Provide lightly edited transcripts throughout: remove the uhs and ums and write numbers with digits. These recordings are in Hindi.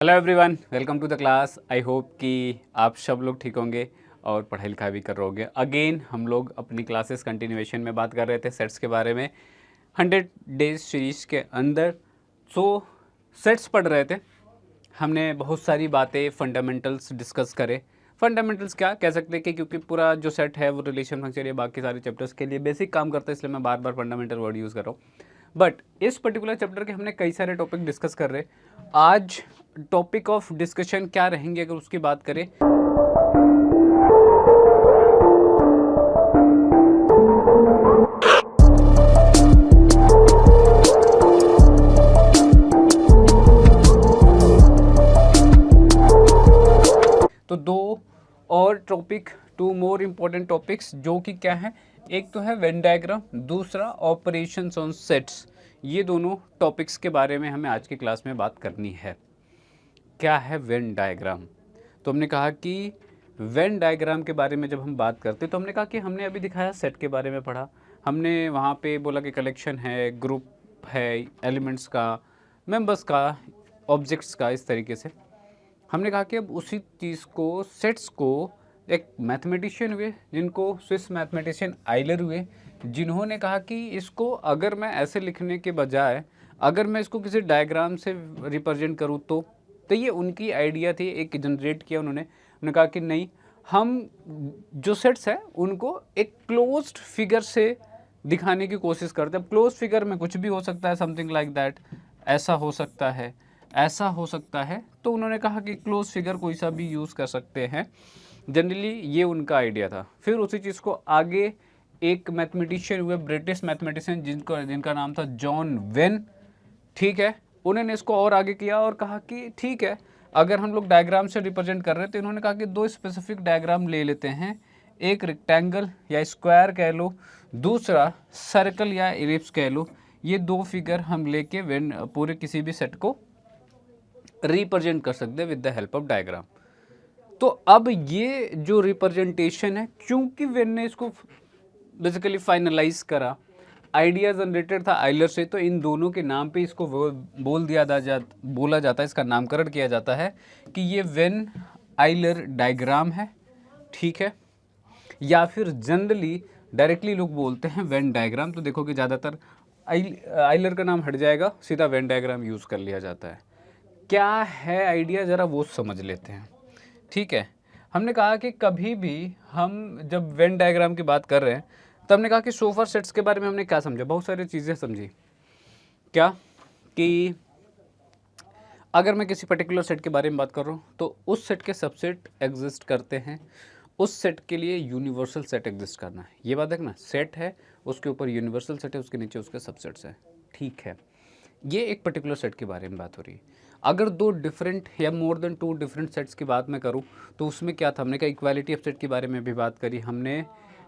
Hello everyone, welcome to the class. I hope कि आप सब लोग ठीक होंगे और पढ़ाई लिखाई भी कर रहे होंगे। अगेन हम लोग अपनी क्लासेस कंटिन्यूएशन में बात कर रहे थे सेट्स के बारे में 100 डेज सीरीज के अंदर। सो सेट्स पढ़ रहे थे, हमने बहुत सारी बातें फंडामेंटल्स डिस्कस करे। फंडामेंटल्स क्या कह सकते हैं कि क्योंकि पूरा जो सेट है वो रिलेशन फंक्शन या बाकी सारे चैप्टर्स के लिए बेसिक काम करता है, इसलिए मैं बार बार फंडामेंटल वर्ड यूज़ कर रहा हूँ। बट इस पर्टिकुलर चैप्टर के हमने कई सारे टॉपिक डिस्कस कर रहे। आज टॉपिक ऑफ डिस्कशन क्या रहेंगे अगर उसकी बात करें, तो दो और topic, two more important topics जो कि क्या है, एक तो है वेन डायग्राम, दूसरा ऑपरेशंस ऑन सेट्स। ये दोनों टॉपिक्स के बारे में हमें आज की क्लास में बात करनी है। क्या है वेन डायग्राम? तो हमने कहा कि वेन डायग्राम के बारे में जब हम बात करते तो हमने कहा कि हमने अभी दिखाया सेट के बारे में पढ़ा, हमने वहाँ पे बोला कि कलेक्शन है, ग्रुप है, एलिमेंट्स का, मेंबर्स का, ऑब्जेक्ट्स का, इस तरीके से हमने कहा कि अब उसी चीज़ को, सेट्स को, एक मैथमेटिशियन हुए जिनको स्विस मैथमेटिशियन आइलर हुए, जिन्होंने कहा कि इसको अगर मैं ऐसे लिखने के बजाय अगर मैं इसको किसी डायग्राम से रिप्रेजेंट करूँ तो ये उनकी आइडिया थी, एक जनरेट किया उन्होंने कहा कि नहीं, हम जो सेट्स हैं उनको एक क्लोज्ड फिगर से दिखाने की कोशिश करते हैं। अब क्लोज फिगर में कुछ भी हो सकता है, समथिंग लाइक दैट, ऐसा हो सकता है, ऐसा हो सकता है। तो उन्होंने कहा कि क्लोज फिगर कोई सा भी यूज़ कर सकते हैं। जनरली ये उनका आइडिया था। फिर उसी चीज़ को आगे एक मैथमेटिशियन हुए, ब्रिटिश मैथमेटिशियन, जिनका नाम था जॉन वेन, ठीक है। उन्होंने इसको और आगे किया और कहा कि ठीक है, अगर हम लोग डायग्राम से रिप्रेजेंट कर रहे हैं तो इन्होंने कहा कि दो स्पेसिफिक डायग्राम ले लेते हैं, एक रेक्टेंगल या स्क्वायर कह लो, दूसरा सर्कल या इलिप्स कह लो। ये दो फिगर हम लेके वेन पूरे किसी भी सेट को रिप्रेजेंट कर सकते हैं with the help of diagram. तो अब ये जो रिप्रेजेंटेशन है, क्योंकि वेन ने इसको बेसिकली फाइनलाइज करा, आइडिया जनरेटेड था आइलर से, तो इन दोनों के नाम पे इसको बोला जाता है, इसका नामकरण किया जाता है कि ये वेन आइलर डायग्राम है, ठीक है। या फिर जनरली डायरेक्टली लोग बोलते हैं वेन डायग्राम। तो देखो कि ज़्यादातर आइलर का नाम हट जाएगा, सीधा वेन डायग्राम यूज़ कर लिया जाता है। क्या है आइडिया, ज़रा वो समझ लेते हैं, ठीक है। हमने कहा कि कभी भी हम जब वेन डायग्राम की बात कर रहे हैं तो हमने कहा कि सोफर सेट्स के बारे में हमने क्या समझा, बहुत सारी चीज़ें समझी। क्या कि अगर मैं किसी पर्टिकुलर सेट के बारे में बात कर रहा हूँ तो उस सेट के सबसेट एग्जिस्ट करते हैं, उस सेट के लिए यूनिवर्सल सेट एग्जिस्ट करना है। ये बात देखना, सेट है, उसके ऊपर यूनिवर्सल सेट है, उसके नीचे उसके सबसेट्स हैं, ठीक है। ये एक पर्टिकुलर सेट के बारे में बात हो रही है। अगर दो डिफरेंट या more than two different sets की बात मैं करूँ तो उसमें क्या था, हमने कहा इक्वालिटी ऑफ सेट के बारे में भी बात करी। हमने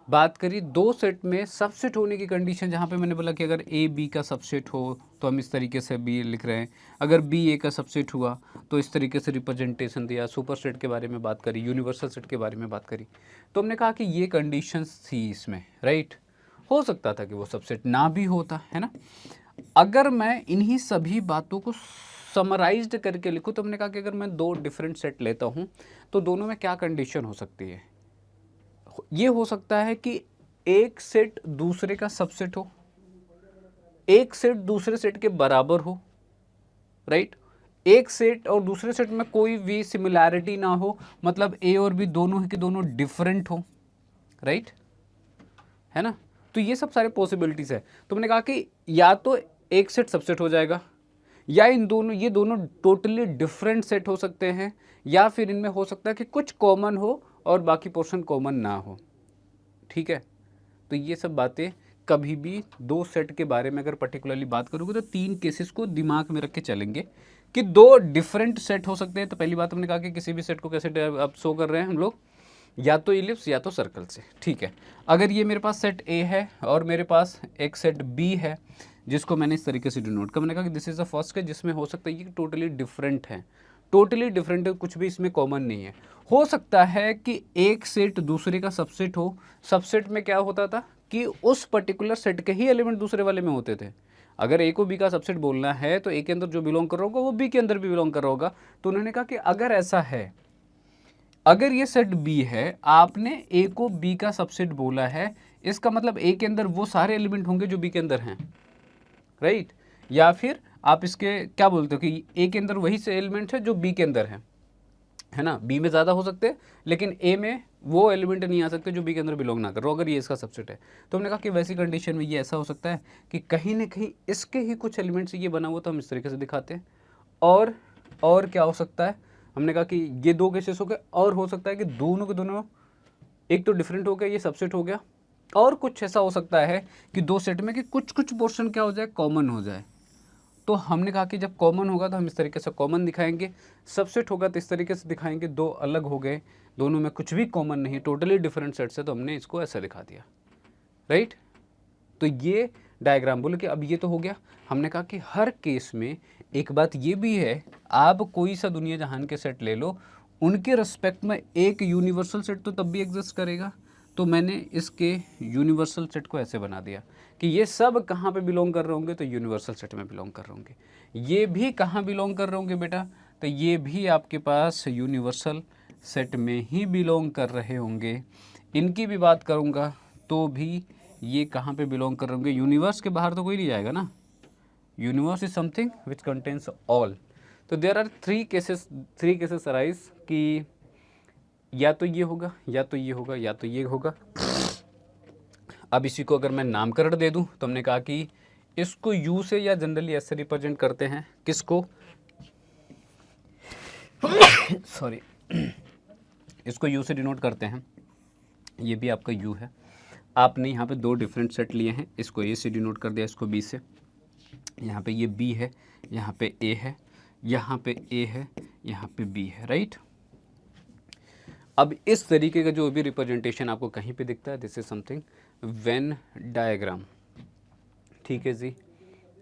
बात करी दो सेट में सबसेट होने की कंडीशन, जहाँ पे मैंने बोला कि अगर ए बी का सबसेट हो तो हम इस तरीके से बी लिख रहे हैं, अगर बी ए का सबसेट हुआ तो इस तरीके से रिप्रेजेंटेशन दिया। सुपर सेट के बारे में बात करी, यूनिवर्सल सेट के बारे में बात करी। तो हमने कहा कि ये कंडीशंस थी इसमें, राइट। हो सकता था कि वो सबसेट ना भी होता, है ना। अगर मैं इन्हीं सभी बातों को समराइज्ड करके लिखूँ तो हमने कहा कि अगर मैं दो डिफरेंट सेट लेता हूँ तो दोनों में क्या कंडीशन हो सकती है। ये हो सकता है कि एक सेट दूसरे का सबसेट हो, एक सेट दूसरे सेट के बराबर हो, राइट। एक सेट और दूसरे सेट में कोई भी सिमिलैरिटी ना हो, मतलब ए और बी दोनों के दोनों डिफरेंट हो, राइट, है ना। तो ये सब सारे पॉसिबिलिटीज है। तो मैंने कहा कि या तो एक सेट सबसेट हो जाएगा, या इन दोनों, ये दोनों टोटली डिफरेंट सेट हो सकते हैं, या फिर इनमें हो सकता है कि कुछ कॉमन हो और बाकी पोर्शन कॉमन ना हो, ठीक है। तो ये सब बातें कभी भी दो सेट के बारे में अगर पर्टिकुलरली बात करोगे तो तीन केसेस को दिमाग में रख के चलेंगे कि दो डिफरेंट सेट हो सकते हैं। तो पहली बात हमने कहा कि किसी भी सेट को कैसे अब शो कर रहे हैं हम लोग, या तो इलिप्स या तो सर्कल से, ठीक है। अगर ये मेरे पास सेट ए है और मेरे पास एक सेट बी है जिसको मैंने इस तरीके से डिनोट किया, मैंने कहा कि this is the first case जिसमें हो सकता है ये टोटली डिफरेंट है, टोटली डिफरेंट है, कुछ भी इसमें कॉमन नहीं है। हो सकता है कि एक सेट दूसरे का सबसेट हो। सबसेट में क्या होता था कि उस पर्टिकुलर सेट के ही एलिमेंट दूसरे वाले में होते थे। अगर ए को बी का सबसेट बोलना है तो ए के अंदर जो बिलोंग कर रहा होगा वो बी के अंदर भी बिलोंग कर रहा होगा। तो उन्होंने कहा कि अगर ऐसा है, अगर ये सेट बी है, आपने ए को बी का सबसेट बोला है, इसका मतलब ए के अंदर वो सारे एलिमेंट होंगे जो बी के अंदर हैं, राइट। या फिर आप इसके क्या बोलते हो कि ए के अंदर वही से एलिमेंट है जो बी के अंदर है ना। बी में ज़्यादा हो सकते हैं लेकिन ए में वो एलिमेंट नहीं आ सकते जो बी के अंदर बिलोंग ना करो, अगर ये इसका सबसेट है। तो हमने कहा कि वैसी कंडीशन में ये ऐसा हो सकता है कि कहीं ना कहीं इसके ही कुछ एलिमेंट से ये बना हुआ, तो हम इस तरीके से दिखाते हैं। और क्या हो सकता है, हमने कहा कि ये दो केसेस हो गए, और हो सकता है कि दोनों के दोनों एक तो डिफरेंट हो गया, ये सबसेट हो गया, और कुछ ऐसा हो सकता है कि दो सेट में कि कुछ कुछ पोर्शन क्या हो जाए, कॉमन हो जाए। तो हमने कहा कि जब कॉमन होगा तो हम इस तरीके से कॉमन दिखाएंगे, सबसेट होगा तो इस तरीके से दिखाएंगे, दो अलग हो गए, दोनों में कुछ भी कॉमन नहीं, टोटली डिफरेंट सेट्स है, तो हमने इसको ऐसा दिखा दिया, राइट। तो ये डायग्राम बोलो कि अब ये तो हो गया। हमने कहा कि हर केस में एक बात ये भी है, आप कोई सा दुनिया जहान के सेट ले लो, उनके रिस्पेक्ट में एक यूनिवर्सल सेट तो तब भी एग्जिस्ट करेगा। तो मैंने इसके यूनिवर्सल सेट को ऐसे बना दिया कि ये सब कहाँ पे बिलोंग कर रहे होंगे, तो यूनिवर्सल सेट में बिलोंग कर रहे होंगे। ये भी कहाँ बिलोंग कर रहे होंगे बेटा, तो ये भी आपके पास यूनिवर्सल सेट में ही बिलोंग कर रहे होंगे। इनकी भी बात करूँगा तो भी ये कहाँ पे बिलोंग कर रहे होंगे, यूनिवर्स के बाहर तो कोई नहीं जाएगा ना। Universe is something which contains all. तो there are three cases arise कि या तो ये होगा, या तो ये होगा, या तो ये होगा। अब इसी को अगर मैं नामकरण दे दूं तो हमने कहा कि इसको यू से या जनरली ऐसे रिप्रेजेंट करते हैं, किसको, सॉरी, इसको यू से डिनोट करते हैं। ये भी आपका यू है। आपने यहाँ पे दो डिफरेंट सेट लिए हैं, इसको ए से डिनोट कर दिया, इसको बी से। यहाँ पे ये बी है, यहाँ पे ए है, यहाँ पे ए है, यहाँ पे बी है, राइट। अब इस तरीके का जो भी रिप्रेजेंटेशन आपको कहीं पे दिखता है, this is something Venn diagram, ठीक है जी।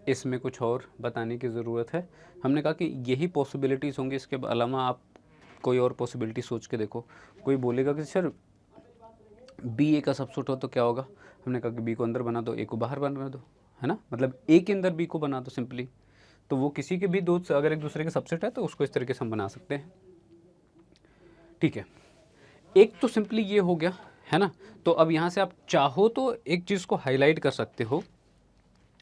इसमें कुछ और बताने की ज़रूरत है। हमने कहा कि यही पॉसिबिलिटीज़ होंगी, इसके अलावा आप कोई और पॉसिबिलिटी सोच के देखो। कोई बोलेगा कि सर बी ए का सबसेट हो तो क्या होगा, हमने कहा कि बी को अंदर बना दो, ए को बाहर बना दो, है ना, मतलब ए के अंदर बी को बना दो सिंपली। तो वो किसी के भी दो अगर एक दूसरे के सबसेट है तो उसको इस तरीके से हम बना सकते हैं, ठीक है। एक तो सिंपली ये हो गया, है ना। तो अब यहाँ से आप चाहो तो एक चीज़ को हाईलाइट कर सकते हो,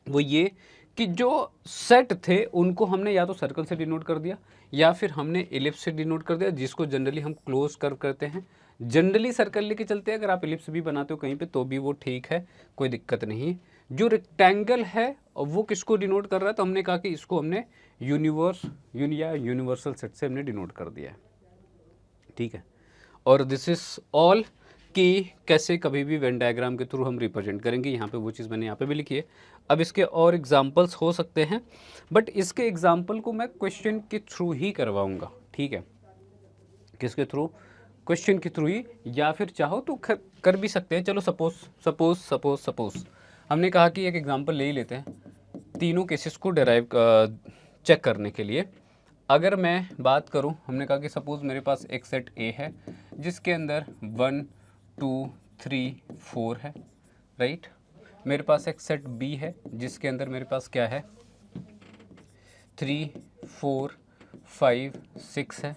वो ये कि जो सेट थे उनको हमने या तो सर्कल से डिनोट कर दिया या फिर हमने एलिप्स से डिनोट कर दिया, जिसको जनरली हम क्लोज कर्व करते हैं। जनरली सर्कल लेके चलते हैं, अगर आप एलिप्स भी बनाते हो कहीं पे तो भी वो ठीक है, कोई दिक्कत नहीं। जो रेक्टेंगल है और वो किसको डिनोट कर रहा है, तो हमने कहा कि इसको हमने यूनिवर्सल सेट से हमने डिनोट कर दिया है, ठीक है। और दिस इज ऑल कि कैसे कभी भी वेन डायग्राम के थ्रू हम रिप्रेजेंट करेंगे। यहाँ पे वो चीज़ मैंने यहाँ पे भी लिखी है। अब इसके और एग्जांपल्स हो सकते हैं, बट इसके एग्जांपल को मैं क्वेश्चन के थ्रू ही करवाऊँगा, ठीक है। किसके थ्रू, क्वेश्चन के थ्रू ही, या फिर चाहो तो कर भी सकते हैं। चलो सपोज हमने कहा कि एक एग्जांपल ले ही लेते हैं तीनों केसेस को डेराइव चेक करने के लिए। अगर मैं बात करूं, हमने कहा कि सपोज़ मेरे पास एक सेट ए है जिसके अंदर 1 2 3 4 है, राइट। मेरे पास एक सेट बी है जिसके अंदर मेरे पास क्या है, 3 4 5 6 है।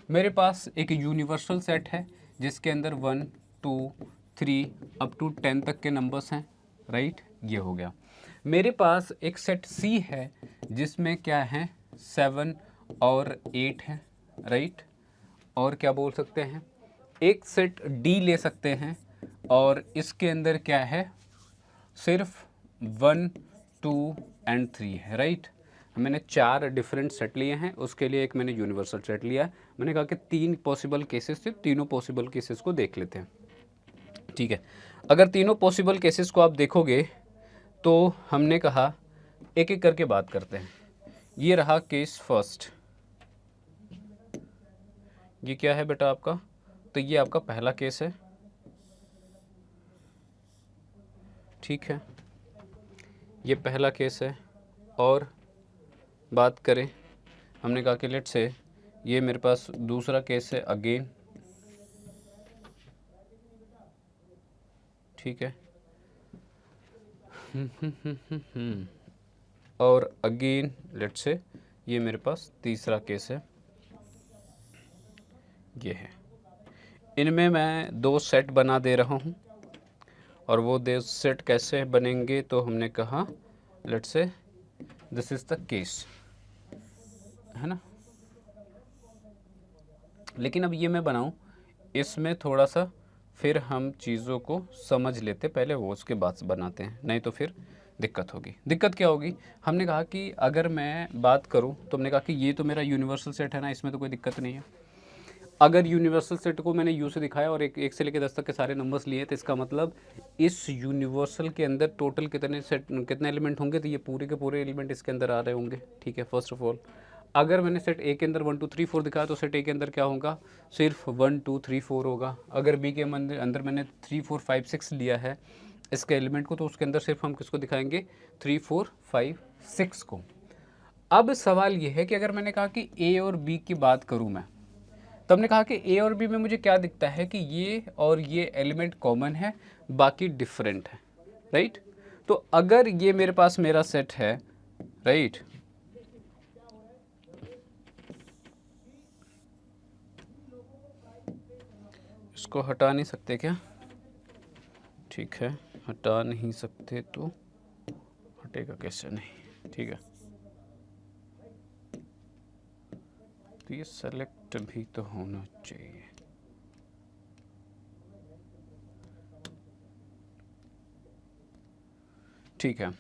मेरे पास एक यूनिवर्सल सेट है जिसके अंदर 1 2 3 अप टू 10 तक के नंबर्स हैं, राइट। ये हो गया। मेरे पास एक सेट सी है जिसमें क्या है, 7 और 8 है, राइट। और क्या बोल सकते हैं, एक सेट डी ले सकते हैं और इसके अंदर क्या है, सिर्फ 1 2 एंड 3 है, राइट। मैंने 4 डिफरेंट सेट लिए हैं, उसके लिए एक मैंने यूनिवर्सल सेट लिया है। मैंने कहा कि 3 पॉसिबल केसेस थे, तीनों पॉसिबल केसेस को देख लेते हैं, ठीक है। अगर तीनों पॉसिबल केसेस को आप देखोगे तो हमने कहा एक एक करके बात करते हैं। ये रहा केस फर्स्ट, ये क्या है बेटा आपका, तो ये आपका पहला केस है, ठीक है। ये पहला केस है। और बात करें, हमने कहा कि लेट से ये मेरे पास दूसरा केस है अगेन, ठीक है। और अगेन लेट्स से ये मेरे पास तीसरा केस है, ये है। इनमें मैं दो सेट बना दे रहा हूँ और वो दो सेट कैसे बनेंगे, तो हमने कहा let's say this is the case, है ना। लेकिन अब ये मैं बनाऊँ, इसमें थोड़ा सा फिर हम चीज़ों को समझ लेते पहले, वो उसके बाद बनाते हैं, नहीं तो फिर दिक्कत होगी। दिक्कत क्या होगी, हमने कहा कि अगर मैं बात करूं तो हमने कहा कि ये तो मेरा यूनिवर्सल सेट है ना, इसमें तो कोई दिक्कत नहीं है। अगर यूनिवर्सल सेट को मैंने यू से दिखाया और एक से लेकर 10 तक के सारे नंबर्स लिए, तो इसका मतलब इस यूनिवर्सल के अंदर टोटल कितने एलिमेंट होंगे, तो ये पूरे के पूरे एलिमेंट इसके अंदर आ रहे होंगे, ठीक है। फर्स्ट ऑफ ऑल अगर मैंने सेट ए के अंदर 1 2 3 4 दिखाया, तो सेट ए के अंदर क्या होगा, सिर्फ 1 2 3 4 होगा। अगर बी के अंदर मैंने 3 4 5 6 लिया है इसके एलिमेंट को, तो उसके अंदर सिर्फ हम किसको दिखाएंगे, 3 4 5 6 को। अब सवाल ये है कि अगर मैंने कहा कि ए और बी की बात करूं मैं, तो हमने कहा कि ए और बी में मुझे क्या दिखता है कि ये और ये एलिमेंट कॉमन है, बाकी डिफरेंट है, राइट। तो अगर ये मेरे पास मेरा सेट है, राइट, इसको हटा नहीं सकते क्या, ठीक है, हटा नहीं सकते तो हटेगा कैसे, नहीं, ठीक है। तो ये सेलेक्ट भी तो होना चाहिए, ठीक है।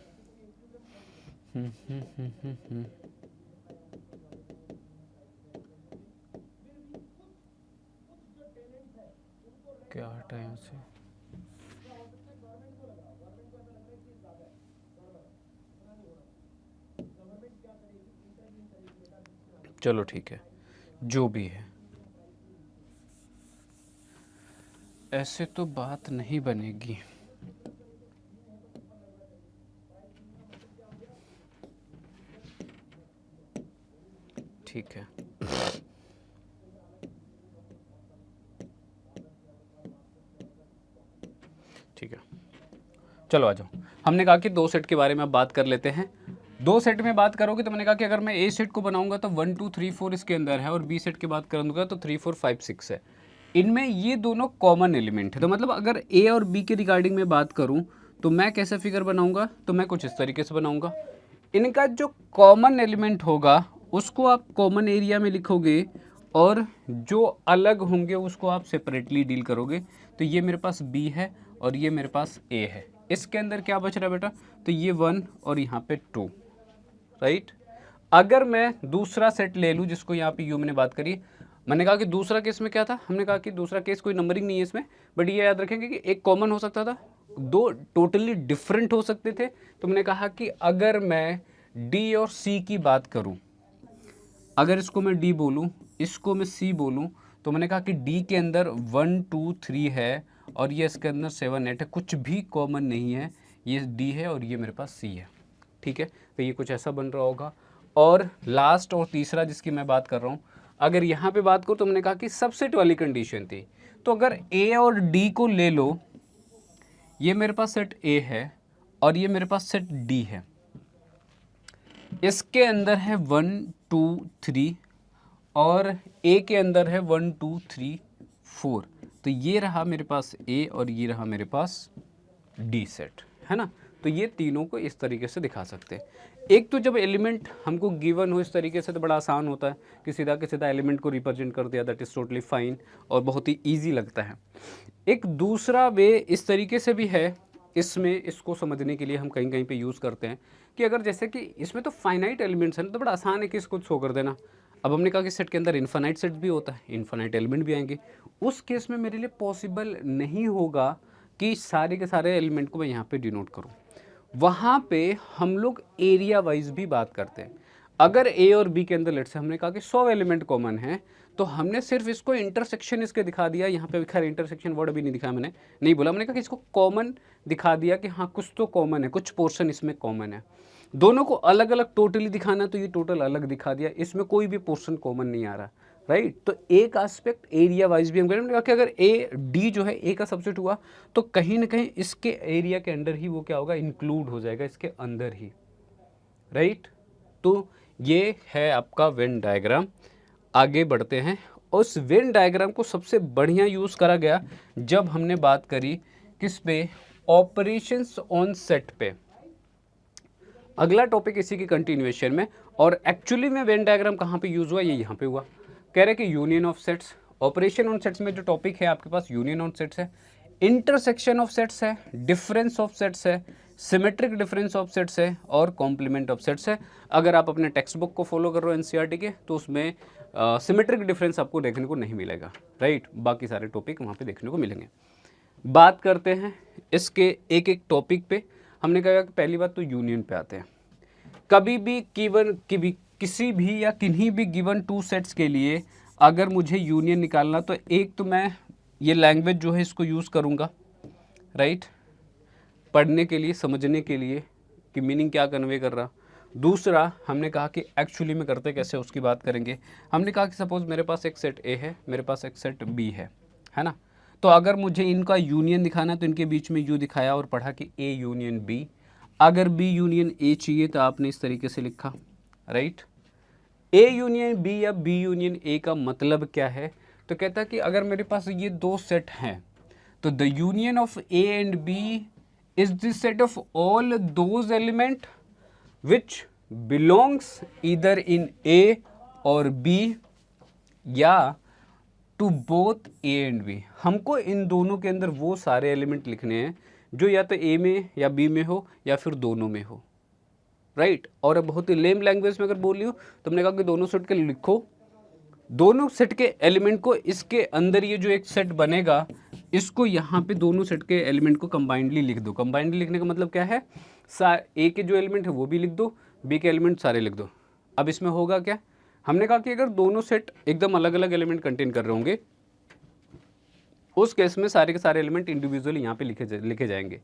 क्या हटा यहाँ से, चलो ठीक है, जो भी है, ऐसे तो बात नहीं बनेगी। ठीक है, ठीक है, चलो आ जाओ। हमने कहा कि दो सेट के बारे में अब बात कर लेते हैं। दो सेट में बात करोगे तो मैंने कहा कि अगर मैं ए सेट को बनाऊंगा तो 1 2 3 4 इसके अंदर है, और बी सेट की बात करूंगा तो 3 4 5 6 है। इनमें ये दोनों कॉमन एलिमेंट है, तो मतलब अगर ए और बी के रिगार्डिंग में बात करूं तो मैं कैसा फिगर बनाऊंगा, तो मैं कुछ इस तरीके से बनाऊंगा। इनका जो कॉमन एलिमेंट होगा उसको आप कॉमन एरिया में लिखोगे, और जो अलग होंगे उसको आप सेपरेटली डील करोगे। तो ये मेरे पास बी है और ये मेरे पास ए है। इसके अंदर क्या बच रहा है बेटा, तो ये 1 और यहाँ पे 2, राइट। अगर मैं दूसरा सेट ले लूँ जिसको यहाँ पे यू मैंने बात करी, मैंने कहा कि दूसरा केस में क्या था, हमने कहा कि दूसरा केस कोई नंबरिंग नहीं है इसमें, बट ये याद रखेंगे कि एक कॉमन हो सकता था, दो टोटली डिफरेंट हो सकते थे। तो मैंने कहा कि अगर मैं डी और सी की बात करूं, अगर इसको मैं डी बोलूं, इसको मैं सी बोलूं, तो मैंने कहा कि डी के अंदर 1 2 3 है और ये इसके अंदर 7 8 है, कुछ भी कॉमन नहीं है, ये डी है और ये मेरे पास सी है, ठीक है। तो ये कुछ ऐसा बन रहा होगा। और लास्ट और तीसरा जिसकी मैं बात कर रहा हूँ, अगर यहाँ पे बात करूँ तो मैंने कहा कि सबसेट वाली कंडीशन थी, तो अगर ए और डी को ले लो, ये मेरे पास सेट ए है और ये मेरे पास सेट डी है, इसके अंदर है 1 2 3 और ए के अंदर है 1 2 3 4, तो ये रहा मेरे पास ए और ये रहा मेरे पास डी सेट, है ना। तो ये तीनों को इस तरीके से दिखा सकते हैं। एक तो जब एलिमेंट हमको गिवन हो इस तरीके से तो बड़ा आसान होता है कि सीधा के सीधा एलिमेंट को रिप्रेजेंट कर दिया, दैट इज़ टोटली फाइन और बहुत ही ईजी लगता है। एक दूसरा वे इस तरीके से भी है, इसमें इसको समझने के लिए हम कहीं कहीं पे यूज़ करते हैं कि अगर जैसे कि इसमें तो फाइनाइट एलिमेंट्स हैं तो बड़ा आसान है कि इसको शो कर देना। अब हमने कहा कि सेट के अंदर इन्फानाइट सेट भी होता है, इन्फानाइट एलिमेंट भी आएंगे, उस केस में मेरे लिए पॉसिबल नहीं होगा कि सारे के सारे एलिमेंट को मैं यहाँ पे डिनोट करूँ। वहाँ पे हम लोग एरिया वाइज भी बात करते हैं। अगर ए और बी के अंदर लेट से हमने कहा कि 100 एलिमेंट कॉमन है, तो हमने सिर्फ इसको इंटरसेक्शन इसके दिखा दिया, यहाँ पे खैर इंटरसेक्शन वर्ड अभी नहीं दिखाया, मैंने नहीं बोला, मैंने कहा कि इसको कॉमन दिखा दिया कि हाँ कुछ तो कॉमन है, कुछ पोर्शन इसमें कॉमन है। दोनों को अलग अलग टोटली दिखाना तो ये टोटल अलग दिखा दिया, इसमें कोई भी पोर्शन कॉमन नहीं आ रहा, राइट। तो एक एस्पेक्ट एरिया वाइज भी हम करें, कहा कि अगर ए डी जो है ए का सबसेट हुआ तो कहीं ना कहीं इसके एरिया के अंदर ही वो क्या होगा, इंक्लूड हो जाएगा इसके अंदर ही, राइट। तो ये है आपका वेन डायग्राम। आगे बढ़ते हैं। उस वेन डायग्राम को सबसे बढ़िया यूज़ करा गया जब हमने बात करी किस पे, ऑपरेशंस ऑन सेट पे। अगला टॉपिक इसी की कंटिन्यूएशन में, और एक्चुअली में वेन डायग्राम कहाँ पे यूज़ हुआ, ये यहाँ पे हुआ। कह रहे कि union of sets, operation on sets में जो टॉपिक है आपके पास यूनियन ऑन सेट्स है, इंटरसेक्शन ऑफ सेट्स है, डिफरेंस ऑफ सेट्स है, सिमेट्रिक डिफरेंस ऑफ सेट्स है, और कॉम्प्लीमेंट ऑफ सेट्स है। अगर आप अपने टेक्स्ट बुक को फॉलो कर रहे हो एनसीईआरटी के, तो उसमें सिमेट्रिक डिफरेंस आपको देखने को नहीं मिलेगा, राइट। बाकी सारे टॉपिक वहाँ पे देखने को मिलेंगे। बात करते हैं इसके एक एक टॉपिक पे। हमने कहा कि पहली बात तो यूनियन पे आते हैं। कभी भी किसी भी या किन्हीं भी गिवन टू सेट्स के लिए अगर मुझे यूनियन निकालना, तो एक तो मैं ये लैंग्वेज जो है इसको यूज़ करूँगा, राइट, पढ़ने के लिए, समझने के लिए कि मीनिंग क्या कन्वे कर रहा। दूसरा हमने कहा कि एक्चुअली में करते कैसे उसकी बात करेंगे। हमने कहा कि सपोज़ मेरे पास एक सेट ए है, मेरे पास एक सेट बी है ना। तो अगर मुझे इनका यूनियन दिखाना है तो इनके बीच में यू दिखाया और पढ़ा कि ए यूनियन बी। अगर बी यूनियन ए चाहिए तो आपने इस तरीके से लिखा, राइट। ए यूनियन बी या बी यूनियन ए का मतलब क्या है, तो कहता है कि अगर मेरे पास ये दो सेट हैं तो the union of A and B is the set of all those element which belongs either in A और बी या to both A and B. हमको इन दोनों के अंदर वो सारे एलिमेंट लिखने हैं जो या तो ए में या बी में हो या फिर दोनों में हो, राइट। और अब बहुत ही लेम लैंग्वेज में अगर बोल रही हूँ तो हमने कहा कि दोनों सेट के लिखो, दोनों सेट के एलिमेंट को इसके अंदर, ये जो एक सेट बनेगा इसको यहाँ पे दोनों सेट के एलिमेंट को कंबाइंडली लिख दो। कंबाइंडली लिखने का मतलब क्या है, ए के जो एलिमेंट है वो भी लिख दो, बी के एलिमेंट सारे लिख दो। अब इसमें होगा क्या, हमने कहा कि अगर दोनों सेट एकदम अलग अलग एलिमेंट कंटेन कर रहे होंगे उस केस में सारे के सारे एलिमेंट इंडिविजुअली यहाँ पे लिखे जाएंगे।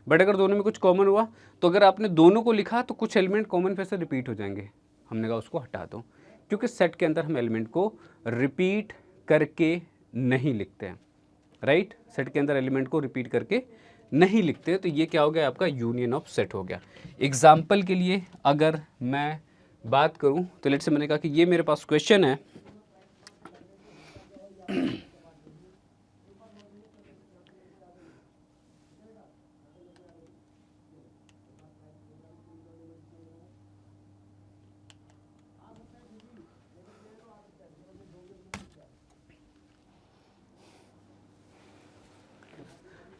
बट अगर दोनों में कुछ कॉमन हुआ तो अगर आपने दोनों को लिखा तो कुछ एलिमेंट कॉमन फिर से रिपीट हो जाएंगे। हमने कहा उसको हटा दो, क्योंकि सेट के अंदर हम एलिमेंट को रिपीट करके नहीं लिखते हैं, राइट। सेट के अंदर एलिमेंट को रिपीट करके नहीं लिखते, तो ये क्या हो गया, आपका यूनियन ऑफ सेट हो गया। एग्जाम्पल के लिए अगर मैं बात करूं तो लेट्स से मैंने कहा कि ये मेरे पास क्वेश्चन है,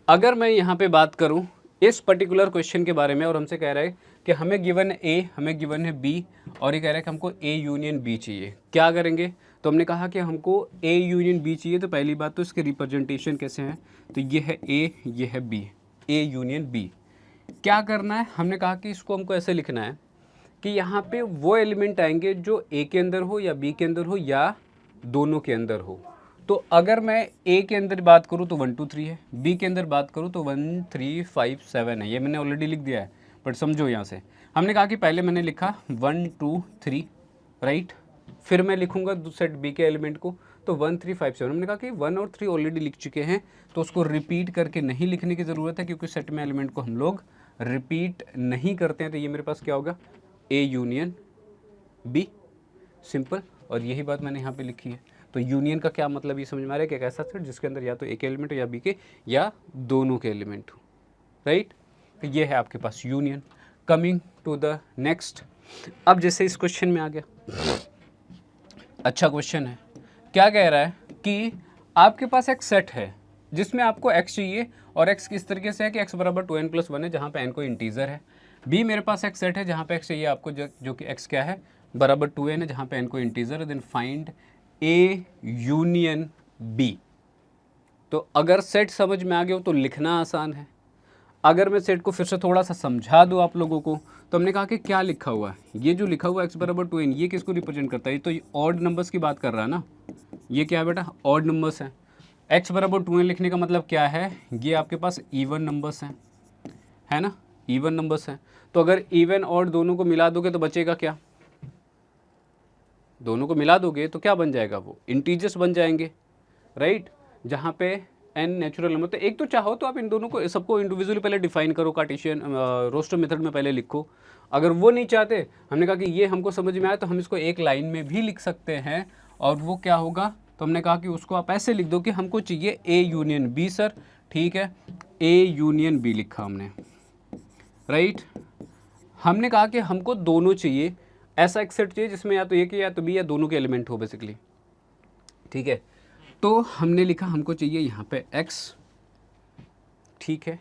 अगर मैं यहाँ पे बात करूँ इस पर्टिकुलर क्वेश्चन के बारे में और हमसे कह रहा है कि हमें गिवन है ए, हमें गिवन है बी, और ये कह रहा है कि हमको ए यूनियन बी चाहिए, क्या करेंगे। तो हमने कहा कि हमको ए यूनियन बी चाहिए, तो पहली बात तो इसके रिप्रेजेंटेशन कैसे हैं, तो ये है ए, ये है बी, ए यूनियन बी। क्या करना है, हमने कहा कि इसको हमको ऐसे लिखना है कि यहाँ पे वो एलिमेंट आएंगे जो ए के अंदर हो या बी के अंदर हो या दोनों के अंदर हो। तो अगर मैं ए के अंदर बात करूँ तो 1 2 3 है, बी के अंदर बात करूँ तो 1 3 5 7 है। ये मैंने ऑलरेडी लिख दिया है, बट समझो यहाँ से हमने कहा कि पहले मैंने लिखा 1 2 3, राइट। फिर मैं लिखूँगा सेट बी के एलिमेंट को, तो 1 3 5 7। हमने कहा कि 1 और 3 ऑलरेडी लिख चुके हैं, तो उसको रिपीट करके नहीं लिखने की ज़रूरत है, क्योंकि सेट में एलिमेंट को हम लोग रिपीट नहीं करते हैं। तो ये मेरे पास क्या होगा, ए यूनियन बी, सिंपल। और यही बात मैंने यहाँ पे लिखी है। तो यूनियन का क्या मतलब ये समझ में आ रहा है कि एक ऐसा सेट जिसके अंदर या तो एक एलिमेंट हो या बी के या दोनों के एलिमेंट हो, राइट। तो ये है आपके पास union. Coming to the next, अब जैसे इस क्वेश्चन में आ गया, अच्छा क्वेश्चन है। क्या कह रहा है कि आपके पास एक सेट है जिसमें आपको x चाहिए, और x किस तरीके से है कि x बराबर 2n+1 है, जहाँ पे n कोई इंटीजर है। b मेरे पास एक सेट है जहाँ पे x चाहिए आपको, जो कि x क्या है, बराबर 2n है, जहाँ पे n कोई इंटीजर है। Then find a union b। तो अगर सेट समझ में आ गया हो तो लिखना आसान है। अगर मैं सेट को फिर से थोड़ा सा समझा दूँ आप लोगों को, तो हमने कहा कि क्या लिखा हुआ है, ये जो लिखा हुआ है x बराबर 2n, ये किसको रिप्रेजेंट करता है, तो ये ऑड नंबर्स की बात कर रहा है ना। ये क्या है बेटा, ऑड नंबर्स हैं। x बराबर 2n लिखने का मतलब क्या है, ये आपके पास इवन नंबर्स हैं, है ना, इवन नंबर्स हैं। तो अगर इवन ऑड दोनों को मिला दोगे तो बचेगा क्या, दोनों को मिला दोगे तो क्या बन जाएगा, वो इंटीजर्स बन जाएंगे, राइट। जहाँ पे एन नेचुरल नंबर। तो एक तो चाहो तो आप इन दोनों को सबको इंडिविजुअली पहले डिफाइन करो, कार्टेशियन रोस्टर मेथड में पहले लिखो। अगर वो नहीं चाहते, हमने कहा कि ये हमको समझ में आया तो हम इसको एक लाइन में भी लिख सकते हैं। और वो क्या होगा, तो हमने कहा कि उसको आप ऐसे लिख दो कि हमको चाहिए ए यूनियन बी सर, ठीक है, ए यूनियन बी लिखा हमने, राइट। हमने कहा कि हमको दोनों चाहिए, ऐसा एक सेट चाहिए जिसमें या तो ए के या तो बी या दोनों के एलिमेंट हो बेसिकली, ठीक है। तो हमने लिखा हमको चाहिए यहाँ पे x, ठीक है,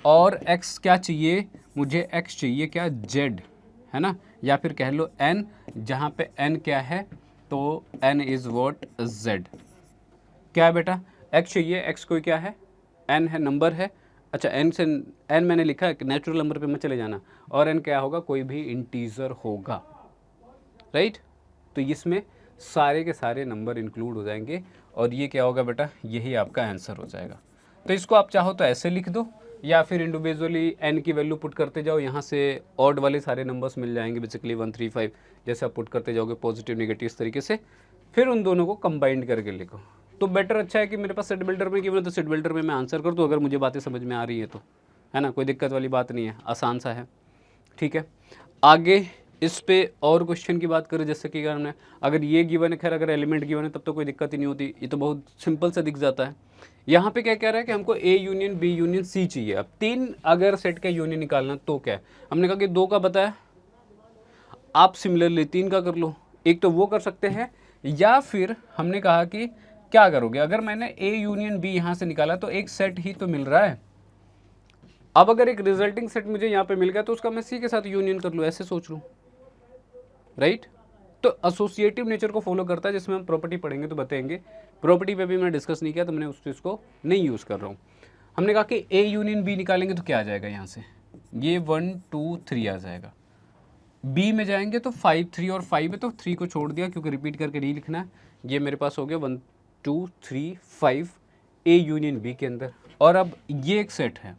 और x क्या चाहिए, मुझे x चाहिए क्या, z, है ना, या फिर कह लो n, जहाँ पे n क्या है, तो n इज़ वॉट, z। क्या है बेटा, x चाहिए, x कोई क्या है, n है, नंबर है। अच्छा, n से n मैंने लिखा है, नेचुरल नंबर पे मत चले जाना, और n क्या होगा, कोई भी इंटीजर होगा, राइट। तो इसमें सारे के सारे नंबर इंक्लूड हो जाएंगे, और ये क्या होगा बेटा, यही आपका आंसर हो जाएगा। तो इसको आप चाहो तो ऐसे लिख दो, या फिर इंडिविजुअली n की वैल्यू पुट करते जाओ, यहाँ से ऑड वाले सारे नंबर्स मिल जाएंगे बेसिकली 1 3 5, जैसे आप पुट करते जाओगे पॉजिटिव नेगेटिव इस तरीके से, फिर उन दोनों को कंबाइंड करके लिखो। तो बेटर अच्छा है कि मेरे पास सेट बिल्डर में गिवन है, तो सेट बिल्डर में मैं आंसर कर दूँ अगर मुझे बातें समझ में आ रही है तो, है ना, कोई दिक्कत वाली बात नहीं है, आसान सा है, ठीक है। आगे इस पे और क्वेश्चन की बात करें, जैसे कि हमने, अगर ये गिवन है, खैर अगर एलिमेंट गिवन है तब तो कोई दिक्कत ही नहीं होती, ये तो बहुत सिंपल सा दिख जाता है। यहाँ पे क्या कह रहा है कि हमको A union B union C चाहिए। अब 3 अगर सेट का यूनियन निकालना तो क्या है, हमने कहा कि 2 का बताया, आप सिमिलरली 3 का कर लो। एक तो वो कर सकते हैं, या फिर हमने कहा कि क्या करोगे, अगर मैंने ए यूनियन बी यहाँ से निकाला तो एक सेट ही तो मिल रहा है। अब अगर एक रिजल्टिंग सेट मुझे यहाँ पे मिल गया तो उसका मैं सी के साथ यूनियन कर लूँ, ऐसे सोच लूँ, राइट। तो एसोसिएटिव नेचर को फॉलो करता है, जिसमें हम प्रॉपर्टी पढ़ेंगे तो बताएंगे। प्रॉपर्टी पे भी मैं डिस्कस नहीं किया, तो मैंने उस चीज़ को नहीं यूज़ कर रहा हूँ। हमने कहा कि ए यूनियन बी निकालेंगे तो क्या आ जाएगा, यहाँ से ये 1 2 3 आ जाएगा। बी में जाएंगे तो 5 3 और 5 है, तो 3 को छोड़ दिया क्योंकि रिपीट करके नहीं लिखना है। ये मेरे पास हो गया 1 2 3 5 ए यूनियन बी के अंदर। और अब ये एक सेट है,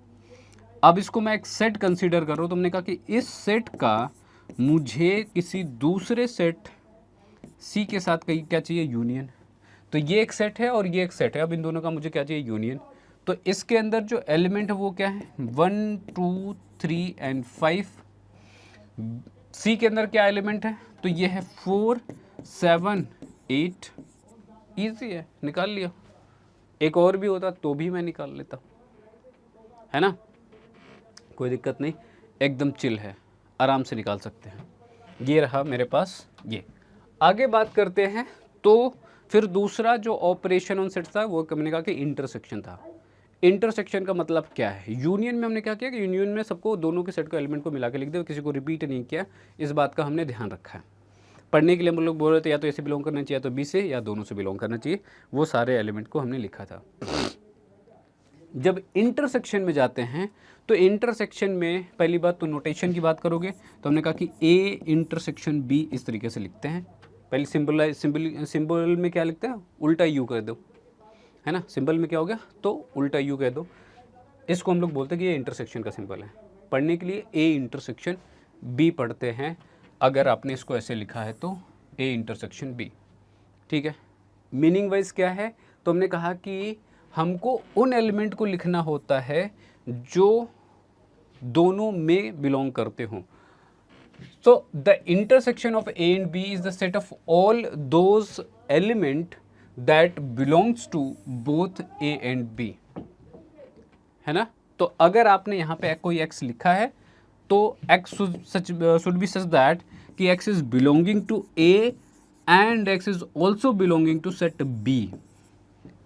अब इसको मैं एक सेट कंसीडर कर रहा हूँ। तुमने कहा कि इस सेट का मुझे किसी दूसरे सेट सी के साथ कहीं क्या चाहिए, यूनियन। तो ये एक सेट है और ये एक सेट है, अब इन दोनों का मुझे क्या चाहिए, यूनियन। तो इसके अंदर जो एलिमेंट है वो क्या है, 1 2 3 एंड 5। सी के अंदर क्या एलिमेंट है, तो ये है 4 7 8। ईजी है, निकाल लिया। एक और भी होता तो भी मैं निकाल लेता, है ना, कोई दिक्कत नहीं, एकदम चिल है, आराम से निकाल सकते हैं। ये रहा मेरे पास ये। आगे बात करते हैं, तो फिर दूसरा जो ऑपरेशन ऑन सेट था वो हमने कहा कि इंटरसेक्शन था। इंटरसेक्शन का मतलब क्या है, यूनियन में हमने क्या किया कि यूनियन में सबको, दोनों के सेट को एलिमेंट को मिला के लिख दे, किसी को रिपीट नहीं किया, इस बात का हमने ध्यान रखा है। पढ़ने के लिए हम लोग बोल रहे थे या तो ऐसे बिलोंग करना चाहिए या तो बी से, या दोनों से बिलोंग करना चाहिए, वो सारे एलिमेंट को हमने लिखा था। जब इंटरसेक्शन में जाते हैं तो इंटरसेक्शन में पहली बात तो नोटेशन की बात करोगे, तो हमने कहा कि ए इंटरसेक्शन बी इस तरीके से लिखते हैं। पहले सिंबल में क्या लिखते हैं, उल्टा यू कर दो, है ना, सिंबल में क्या हो गया तो उल्टा यू कह दो। इसको हम लोग बोलते हैं कि ये इंटरसेक्शन का सिंबल है। पढ़ने के लिए ए इंटरसेक्शन बी पढ़ते हैं, अगर आपने इसको ऐसे लिखा है तो ए इंटरसेक्शन बी, ठीक है। मीनिंग वाइज क्या है, तो हमने कहा कि हमको उन एलिमेंट को लिखना होता है जो दोनों में बिलोंग करते हों। So the intersection of A and B is the set of all those element that belongs to both A and B, है ना। तो अगर आपने यहाँ पे कोई x लिखा है तो x should be such that कि x is belonging to A and x is also belonging to set B।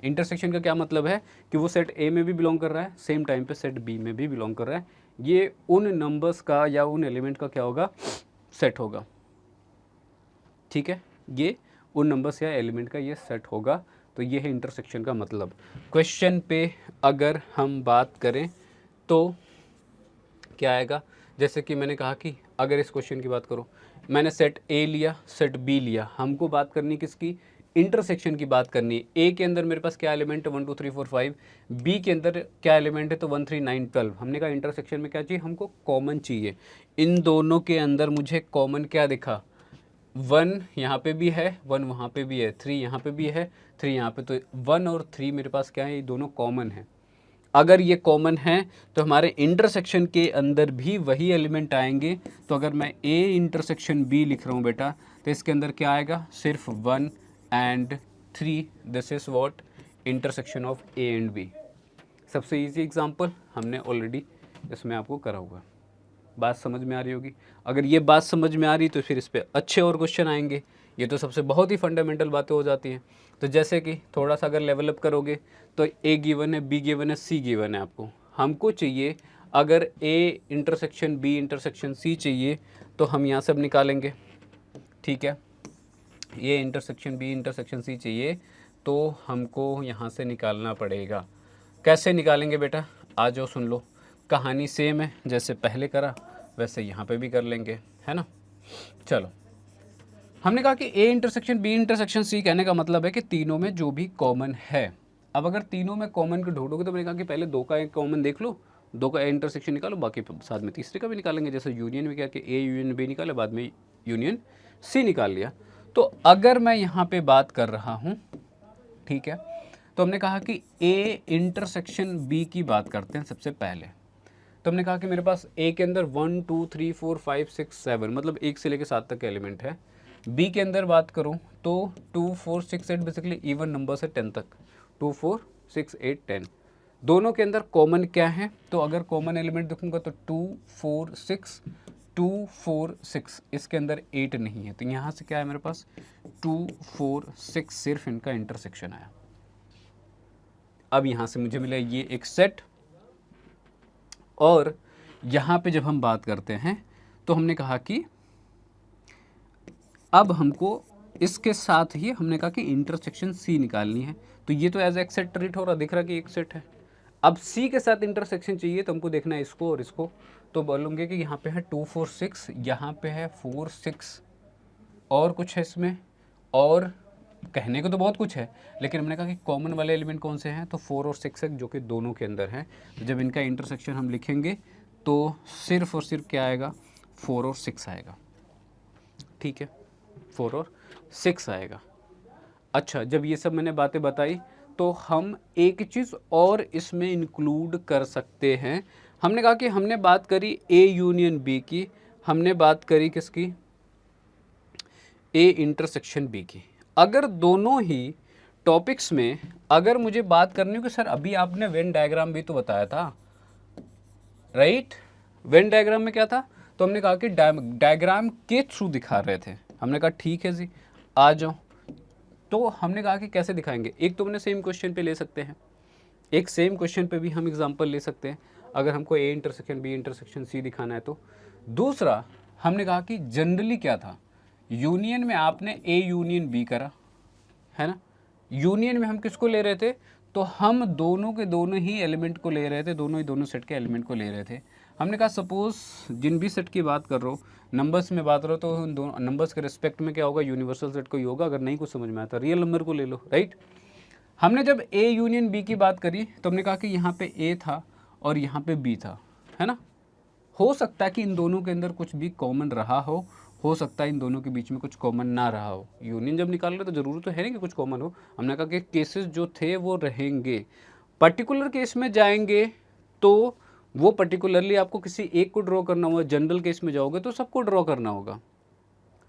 Intersection का क्या मतलब है कि वो सेट A में भी बिलोंग कर रहा है, सेम टाइम पे सेट B में भी बिलोंग कर रहा है। ये उन नंबर्स का या उन एलिमेंट का क्या होगा, सेट होगा, ठीक है। ये उन नंबर्स या एलिमेंट का ये सेट होगा। तो ये है इंटरसेक्शन का मतलब। क्वेश्चन पे अगर हम बात करें तो क्या आएगा, जैसे कि मैंने कहा कि अगर इस क्वेश्चन की बात करो, मैंने सेट ए लिया, सेट बी लिया, हमको बात करनी किसकी, इंटरसेक्शन की बात करनी है। ए के अंदर मेरे पास क्या एलिमेंट है 1 2 3 4 5, बी के अंदर क्या एलिमेंट है तो 1 3 9 12। हमने कहा इंटरसेक्शन में क्या चाहिए, हमको कॉमन चाहिए। इन दोनों के अंदर मुझे कॉमन क्या दिखा, 1 यहाँ पे भी है, 1 वहाँ पे भी है, 3 यहाँ पे भी है, 3 यहाँ पे, तो 1 और 3 मेरे पास क्या है, ये दोनों कॉमन है। अगर ये कॉमन है तो हमारे इंटरसेक्शन के अंदर भी वही एलिमेंट आएंगे। तो अगर मैं A इंटरसेक्शन B लिख रहा हूँ बेटा, तो इसके अंदर क्या आएगा, सिर्फ 1 and 3। This is what intersection of A and B। सबसे इजी एग्जांपल हमने ऑलरेडी इसमें आपको करा हुआ है। बात समझ में आ रही होगी। अगर ये बात समझ में आ रही तो फिर इस पर अच्छे और क्वेश्चन आएंगे। ये तो सबसे बहुत ही फंडामेंटल बातें हो जाती हैं। तो जैसे कि थोड़ा सा अगर लेवल अप करोगे तो A गिवन है, B गिवन है, C गिवन है आपको। हमको चाहिए अगर A intersection B intersection C चाहिए तो हम यहाँ से अब निकालेंगे, ठीक है। A intersection B intersection C चाहिए तो हमको यहाँ से निकालना पड़ेगा। कैसे निकालेंगे बेटा, आ जाओ सुन लो। कहानी सेम है, जैसे पहले करा वैसे यहाँ पे भी कर लेंगे, है ना। चलो, हमने कहा कि A intersection B intersection C, कहने का मतलब है कि तीनों में जो भी कॉमन है। अब अगर तीनों में कॉमन को ढूंढोगे तो मैंने कहा कि पहले 2 का एक कॉमन देख लो, 2 का A इंटरसेक्शन निकालो, बाकी साथ में तीसरे का भी निकालेंगे। जैसे यूनियन में क्या कि A यूनियन B निकाले, बाद में यूनियन C निकाल लिया। तो अगर मैं यहाँ पे बात कर रहा हूँ, ठीक है, तो हमने कहा कि A इंटरसेक्शन B की बात करते हैं सबसे पहले। तो हमने कहा कि मेरे पास A के अंदर 1 2 3 4 5 6 7 मतलब 1 से लेकर 7 तक के एलिमेंट है। B के अंदर बात करूं तो 2 4 6 8 बेसिकली इवन नंबर से 10 तक, 2 4 6 8 10। दोनों के अंदर कॉमन क्या है, तो अगर कॉमन एलिमेंट देखूंगा तो 2 4 6 2 4 6, इसके अंदर 8 नहीं है। तो यहाँ से क्या है मेरे पास 2 4 6, सिर्फ इनका इंटरसेक्शन आया। अब यहाँ से मुझे मिला ये एक सेट। और यहाँ पे जब हम बात करते हैं तो हमने कहा कि अब हमको इसके साथ ही हमने कहा कि इंटरसेक्शन C निकालनी है। तो ये तो एज एक सेट ट्रीट हो रहा, दिख रहा कि एक सेट है। अब C के साथ इंटरसेक्शन चाहिए तो हमको देखना है इसको और इसको। तो बोलूँगे कि यहाँ पे है 2 4 6, यहाँ पे है 4 6, और कुछ है इसमें, और कहने को तो बहुत कुछ है, लेकिन हमने कहा कि कॉमन वाले एलिमेंट कौन से हैं, तो 4 और 6 है, जो कि दोनों के अंदर हैं। तो जब इनका इंटरसेक्शन हम लिखेंगे तो सिर्फ और सिर्फ क्या आएगा, 4 और 6 आएगा, ठीक है, 4 और 6 आएगा। अच्छा, जब ये सब मैंने बातें बताई तो हम एक चीज़ और इसमें इंक्लूड कर सकते हैं। हमने कहा कि हमने बात करी A यूनियन B की, हमने बात करी किसकी, A इंटरसेक्शन B की। अगर दोनों ही टॉपिक्स में अगर मुझे बात करनी हो कि सर अभी आपने वेन डायग्राम भी तो बताया था, राइट। वेन डायग्राम में क्या था, तो हमने कहा कि डायग्राम के थ्रू दिखा रहे थे। हमने कहा ठीक है जी, आ जाओ। तो हमने कहा कि कैसे दिखाएंगे, एक तो हमने सेम क्वेश्चन पे ले सकते हैं, एक सेम क्वेश्चन पे भी हम एग्जांपल ले सकते हैं अगर हमको A intersection B intersection C दिखाना है तो। दूसरा हमने कहा कि जनरली क्या था, यूनियन में आपने A यूनियन B करा, है ना। यूनियन में हम किसको ले रहे थे, तो हम दोनों के दोनों ही एलिमेंट को ले रहे थे, दोनों ही दोनों सेट के एलिमेंट को ले रहे थे। हमने कहा सपोज जिन भी सेट की बात कर रहा हूँ, नंबर्स में बात रहा हो, तो उन दोनों नंबर्स के रिस्पेक्ट में क्या होगा, यूनिवर्सल सेट कोई होगा। अगर नहीं कुछ समझ में आता रियल नंबर को ले लो, राइट। हमने जब A यूनियन B की बात करी तो हमने कहा कि यहाँ पे A था और यहाँ पे B था, है ना। हो सकता है कि इन दोनों के अंदर कुछ भी कॉमन रहा हो सकता है इन दोनों के बीच में कुछ कॉमन ना रहा हो। यूनियन जब निकाल रहे तो जरूर तो है नहीं कि कुछ कॉमन हो। हमने कहा कि केसेस जो थे वो रहेंगे, पर्टिकुलर केस में जाएंगे तो वो पर्टिकुलरली आपको किसी एक को ड्रॉ करना होगा, जनरल केस में जाओगे तो सबको ड्रॉ करना होगा,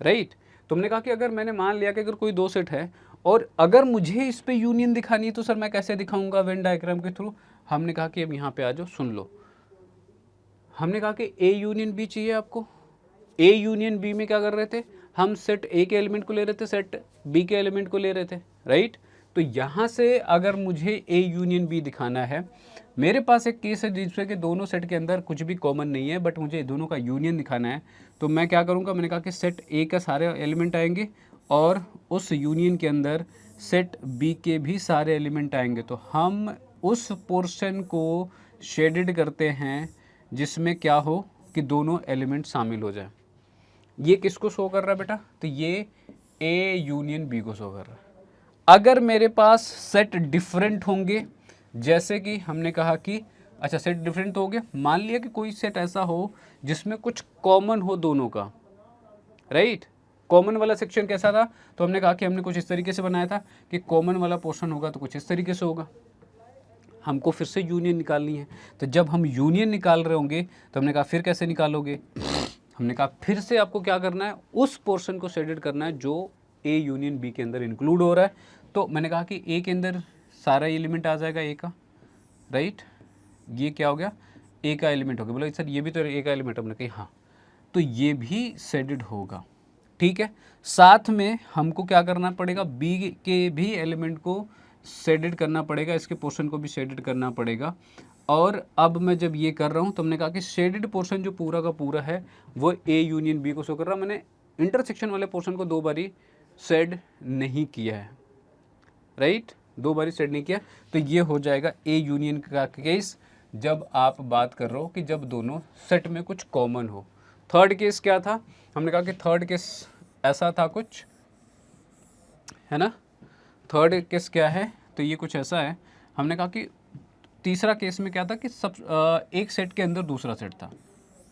राइट। तुमने कहा कि अगर मैंने मान लिया कि अगर कोई 2 सेट है और अगर मुझे इस पे यूनियन दिखानी है तो सर मैं कैसे दिखाऊंगा, वेन डायग्राम के थ्रू। हमने कहा कि अब यहाँ पे आ जाओ, सुन लो। हमने कहा कि A यूनियन B चाहिए आपको। A यूनियन B में क्या कर रहे थे, हम सेट A के एलिमेंट को ले रहे थे, सेट B के एलिमेंट को ले रहे थे, राइट। तो यहाँ से अगर मुझे A यूनियन B दिखाना है, मेरे पास एक केस है जिसमें कि दोनों सेट के अंदर कुछ भी कॉमन नहीं है, बट मुझे दोनों का यूनियन दिखाना है। तो मैं क्या करूँगा, मैंने कहा कि सेट A का सारे एलिमेंट आएंगे और उस यूनियन के अंदर सेट B के भी सारे एलिमेंट आएंगे। तो हम उस पोर्शन को शेडेड करते हैं जिसमें क्या हो कि दोनों एलिमेंट शामिल हो जाए। ये किसको शो कर रहा है बेटा, तो ये A यूनियन B को शो कर रहा है। अगर मेरे पास सेट डिफरेंट होंगे, जैसे कि हमने कहा कि अच्छा सेट डिफरेंट हो गया, मान लिया कि कोई सेट ऐसा हो जिसमें कुछ कॉमन हो दोनों का, राइट। कॉमन वाला सेक्शन कैसा था, तो हमने कहा कि हमने कुछ इस तरीके से बनाया था कि कॉमन वाला पोर्शन होगा तो कुछ इस तरीके से होगा, हमको फिर से यूनियन निकालनी है। तो जब हम यूनियन निकाल रहे होंगे तो हमने कहा फिर कैसे निकालोगे, हमने कहा फिर से आपको क्या करना है, उस पोर्शन को शेडेड करना है जो ए यूनियन बी के अंदर इंक्लूड हो रहा है। तो मैंने कहा कि ए के अंदर सारा एलिमेंट आ जाएगा ए का, राइट, ये क्या हो गया, ए का एलिमेंट हो गया। बोला सर ये भी तो ए का एलिमेंट, हमने कहा हाँ, तो ये भी शेडेड होगा, ठीक है। साथ में हमको क्या करना पड़ेगा, बी के भी एलिमेंट को शेडेड करना पड़ेगा, इसके पोर्शन को भी शेडेड करना पड़ेगा। और अब मैं जब ये कर रहा हूँ तो हमने कहा कि शेडेड पोर्शन जो पूरा का पूरा है वो ए यूनियन बी को शो कर रहा है। मैंने इंटरसेक्शन वाले पोर्शन को 2 बारी शेड नहीं किया है, राइट, 2 बारी शेड नहीं किया। तो ये हो जाएगा ए यूनियन का केस जब आप बात कर रहे हो कि जब दोनों सेट में कुछ कॉमन हो। थर्ड केस क्या था, हमने कहा कि थर्ड केस ऐसा था कुछ, है ना, थर्ड केस क्या है, तो ये कुछ ऐसा है। हमने कहा कि तीसरा केस में क्या था कि सब एक सेट के अंदर दूसरा सेट था,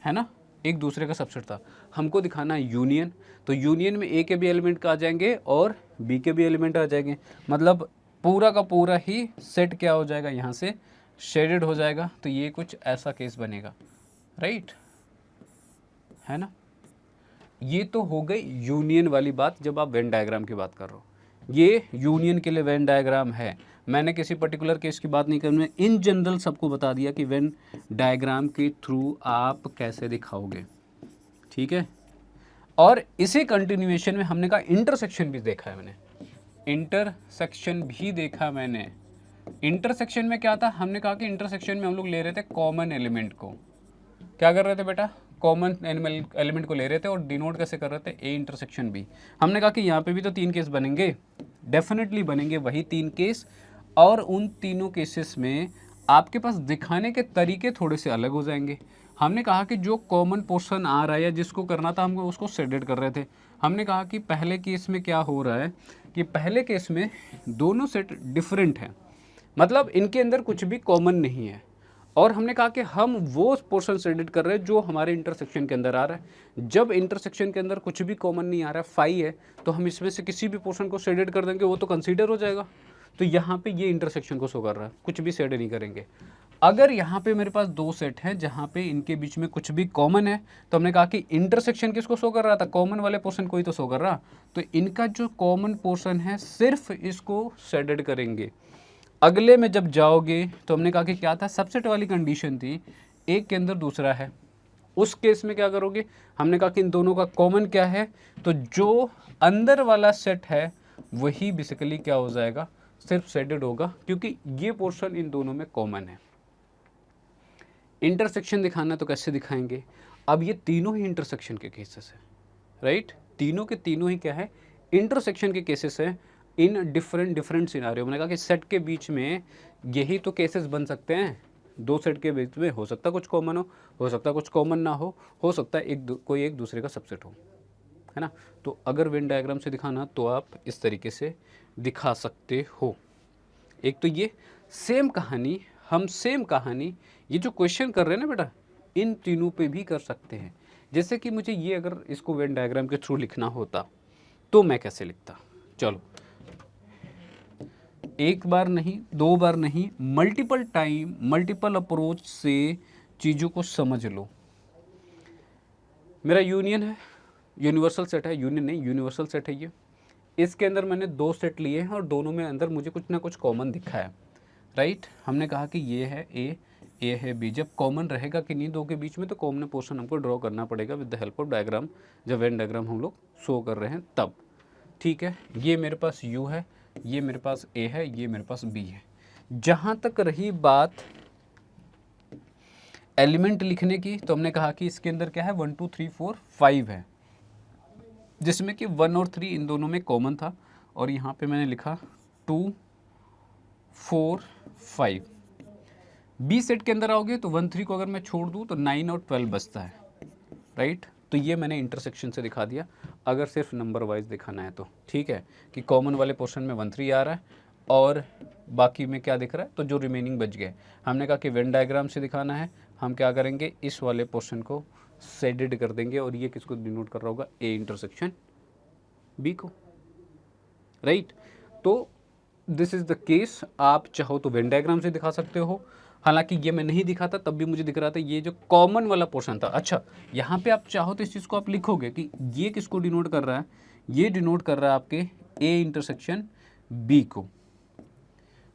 है ना, एक दूसरे का सबसेट था। हमको दिखाना है यूनियन, तो यूनियन में ए के भी एलिमेंट आ जाएंगे और बी के भी एलिमेंट आ जाएंगे, मतलब पूरा का पूरा ही सेट क्या हो जाएगा, यहाँ से शेडेड हो जाएगा। तो ये कुछ ऐसा केस बनेगा, राइट, है ना। ये तो हो गई यूनियन वाली बात जब आप वेन डायग्राम की बात कर रहे हो, ये यूनियन के लिए वेन डायग्राम है। मैंने किसी पर्टिकुलर केस की बात नहीं करनी है, इन जनरल सबको बता दिया कि वेन डायग्राम के थ्रू आप कैसे दिखाओगे, ठीक है। और इसी कंटिन्यूएशन में हमने कहा इंटरसेक्शन भी देखा है मैंने, इंटरसेक्शन भी देखा मैंने। इंटरसेक्शन में क्या था, हमने कहा कि इंटरसेक्शन में हम लोग ले रहे थे कॉमन एलिमेंट को, क्या कर रहे थे बेटा, कॉमन एलिमेंट को ले रहे थे और डिनोट कैसे कर रहे थे, ए इंटरसेक्शन बी। हमने कहा कि यहाँ पे भी तो 3 केस बनेंगे, डेफिनेटली बनेंगे वही 3 केस, और उन तीनों केसेस में आपके पास दिखाने के तरीके थोड़े से अलग हो जाएंगे। हमने कहा कि जो कॉमन पोर्शन आ रहा है या जिसको करना था हमको उसको शेडेड कर रहे थे। हमने कहा कि पहले केस में क्या हो रहा है कि पहले केस में दोनों सेट डिफरेंट हैं, मतलब इनके अंदर कुछ भी कॉमन नहीं है, और हमने कहा कि हम वो पोर्शन शेडेड कर रहे हैं जो हमारे इंटरसेक्शन के अंदर आ रहा है। जब इंटरसेक्शन के अंदर कुछ भी कॉमन नहीं आ रहा है, फाई है, तो हम इसमें से किसी भी पोर्शन को शेडेड कर देंगे, वो तो कंसीडर हो जाएगा। तो यहाँ पे ये इंटरसेक्शन को शो कर रहा है, कुछ भी शेड नहीं करेंगे। अगर यहाँ पे मेरे पास 2 सेट हैं जहाँ पे इनके बीच में कुछ भी कॉमन है, तो हमने कहा कि इंटरसेक्शन किसको शो कर रहा था, कॉमन वाले पोर्शन को ही तो शो कर रहा। तो इनका जो कॉमन पोर्शन है सिर्फ इसको शेडेड करेंगे। अगले में जब जाओगे तो हमने कहा कि क्या था, सबसेट वाली कंडीशन थी, एक के अंदर दूसरा है, उस केस में क्या करोगे, हमने कहा कि इन दोनों का कॉमन क्या है, तो जो अंदर वाला सेट है वही बेसिकली क्या हो जाएगा, सिर्फ शेडेड होगा, क्योंकि ये पोर्शन इन दोनों में कॉमन है। इंटरसेक्शन दिखाना तो कैसे दिखाएंगे, अब ये तीनों ही इंटरसेक्शन के केसेस है, राइट, तीनों के तीनों ही क्या है, इंटरसेक्शन के केसेस है इन डिफरेंट सिनारियो। मैंने कहा कि सेट के बीच में यही तो केसेस बन सकते हैं, 2 सेट के बीच में हो सकता कुछ कॉमन हो सकता कुछ कॉमन ना हो सकता है कोई एक दूसरे का सबसेट हो, है ना। तो अगर वेन डायग्राम से दिखाना तो आप इस तरीके से दिखा सकते हो। एक तो ये सेम कहानी, हम सेम कहानी ये जो क्वेश्चन कर रहे हैं ना बेटा, इन तीनों पे भी कर सकते हैं। जैसे कि मुझे ये अगर इसको वेन डायग्राम के थ्रू लिखना होता तो मैं कैसे लिखता, चलो, एक बार नहीं, 2 बार नहीं, मल्टीपल टाइम, मल्टीपल अप्रोच से चीज़ों को समझ लो। मेरा यूनियन है, यूनिवर्सल सेट है, यूनियन नहीं यूनिवर्सल सेट है ये, इसके अंदर मैंने 2 सेट लिए हैं और दोनों में अंदर मुझे कुछ ना कुछ कॉमन दिखा है, राइट। हमने कहा कि ये है ए, ये है बी, जब कॉमन रहेगा कि नहीं दो के बीच में, तो कॉमन पोर्शन हमको ड्रॉ करना पड़ेगा with the help of diagram, जब वेन डायग्राम हम लोग शो कर रहे हैं तब, ठीक है। ये मेरे पास यू है, ये मेरे पास ए है, ये मेरे पास बी है। जहाँ तक रही बात एलिमेंट लिखने की, तो हमने कहा कि इसके अंदर क्या है, 1 2 3 4 5 है, जिसमें कि 1 और 3 इन दोनों में कॉमन था, और यहाँ पे मैंने लिखा 2 4 5। बी सेट के अंदर आओगे तो 1 3 को अगर मैं छोड़ दूँ तो 9 और 12 बचता है, राइट। तो ये मैंने इंटरसेक्शन से दिखा दिया, अगर सिर्फ नंबर वाइज दिखाना है तो, ठीक है, कि कॉमन वाले पोर्शन में 1 3 आ रहा है और बाकी में क्या दिख रहा है, तो जो रिमेनिंग बच गए। हमने कहा कि वेन डायग्राम से दिखाना है, हम क्या करेंगे, इस वाले पोर्शन को शेडेड कर देंगे, और ये किसको डिनोट कर रहा होगा, ए इंटरसेक्शन बी को, राइट। तो दिस इज द केस। आप चाहो तो वेन डायग्राम से दिखा सकते हो, हालांकि ये मैं नहीं दिखाता तब भी मुझे दिख रहा था, ये जो कॉमन वाला पोर्शन था। अच्छा, यहाँ पे आप चाहो तो इस चीज़ को आप लिखोगे कि ये किसको डिनोट कर रहा है, ये डिनोट कर रहा है आपके ए इंटरसेक्शन बी को,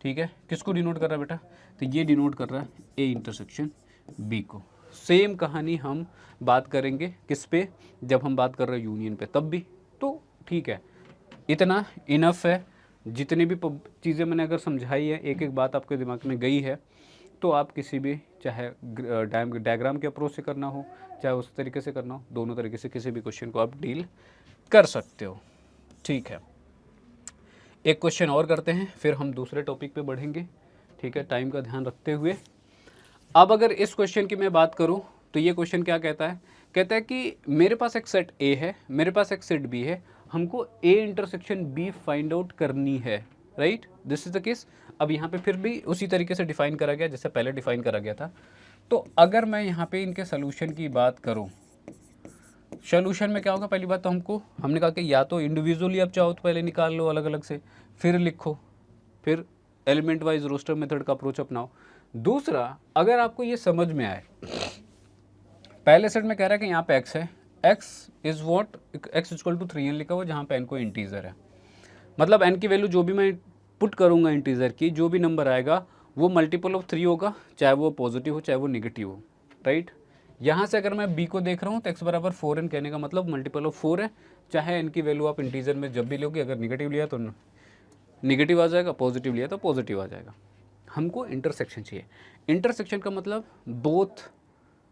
ठीक है। किसको डिनोट कर रहा है बेटा, तो ये डिनोट कर रहा है ए इंटरसेक्शन बी को। सेम कहानी हम बात करेंगे किस पे, जब हम बात कर रहे हैं यूनियन पे, तब भी। तो ठीक है, इतना इनफ है। जितनी भी चीज़ें मैंने अगर समझाई है, एक एक बात आपके दिमाग में गई है, तो आप किसी भी, चाहे डायग्राम के अप्रोच से करना हो, चाहे उस तरीके से करना हो, दोनों तरीके से किसी भी क्वेश्चन को आप डील कर सकते हो, ठीक है। एक क्वेश्चन और करते हैं, फिर हम दूसरे टॉपिक पे बढ़ेंगे, ठीक है, टाइम का ध्यान रखते हुए। अब अगर इस क्वेश्चन की मैं बात करूं, तो ये क्वेश्चन क्या कहता है, कहता है कि मेरे पास एक सेट ए है, मेरे पास एक सेट बी है, हमको A intersection B find out करनी है, right, this is the case. अब यहाँ पे फिर भी उसी तरीके से डिफाइन करा गया जैसे पहले डिफाइन करा गया था। तो अगर मैं यहाँ पे इनके सोल्यूशन की बात करूँ, सोल्यूशन में क्या होगा, पहली बात तो हमने कहा कि या तो इंडिविजुअली आप चाहो तो पहले निकाल लो अलग अलग से, फिर लिखो, फिर एलिमेंट वाइज रोस्टर मेथड का अप्रोच अपनाओ। दूसरा, अगर आपको ये समझ में आए, पहले सेट में कह रहा है कि यहाँ पे x है, x is what, x equal to 3n लिखा हुआ, जहाँ पे n कोई इंटीजर है, मतलब n की वैल्यू जो भी मैं पुट करूँगा इंटीजर की, जो भी नंबर आएगा वो मल्टीपल ऑफ 3 होगा, चाहे वो पॉजिटिव हो चाहे वो निगेटिव हो, राइट। यहाँ से अगर मैं b को देख रहा हूँ तो x बराबर 4n कहने का मतलब मल्टीपल ऑफ 4 है, चाहे n की वैल्यू आप इंटीजर में जब भी लोगे, अगर निगेटिव लिया तो निगेटिव आ जाएगा, पॉजिटिव लिया तो पॉजिटिव आ जाएगा। हमको इंटरसेक्शन चाहिए। इंटरसेक्शन का मतलब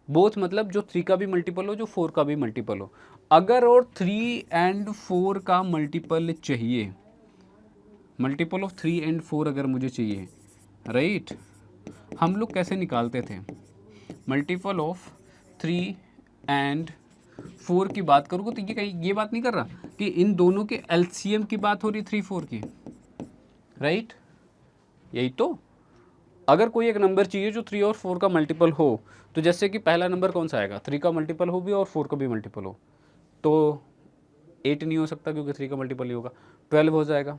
बोथ मतलब जो 3 का भी मल्टीपल हो, जो 4 का भी मल्टीपल हो। अगर और 3 एंड 4 का मल्टीपल चाहिए, मल्टीपल ऑफ 3 एंड 4 अगर मुझे चाहिए, राइट, हम लोग कैसे निकालते थे, मल्टीपल ऑफ 3 एंड 4 की बात करूँगा तो ये कहीं ये बात नहीं कर रहा कि इन दोनों के एलसीएम की बात हो रही 3 4 की, राइट, यही तो। अगर कोई एक नंबर चाहिए जो 3 और 4 का मल्टीपल हो, तो जैसे कि पहला नंबर कौन सा आएगा, 3 का मल्टीपल हो भी और 4 का भी मल्टीपल हो, तो 8 नहीं हो सकता क्योंकि 3 का मल्टीपल ही होगा, 12 हो जाएगा।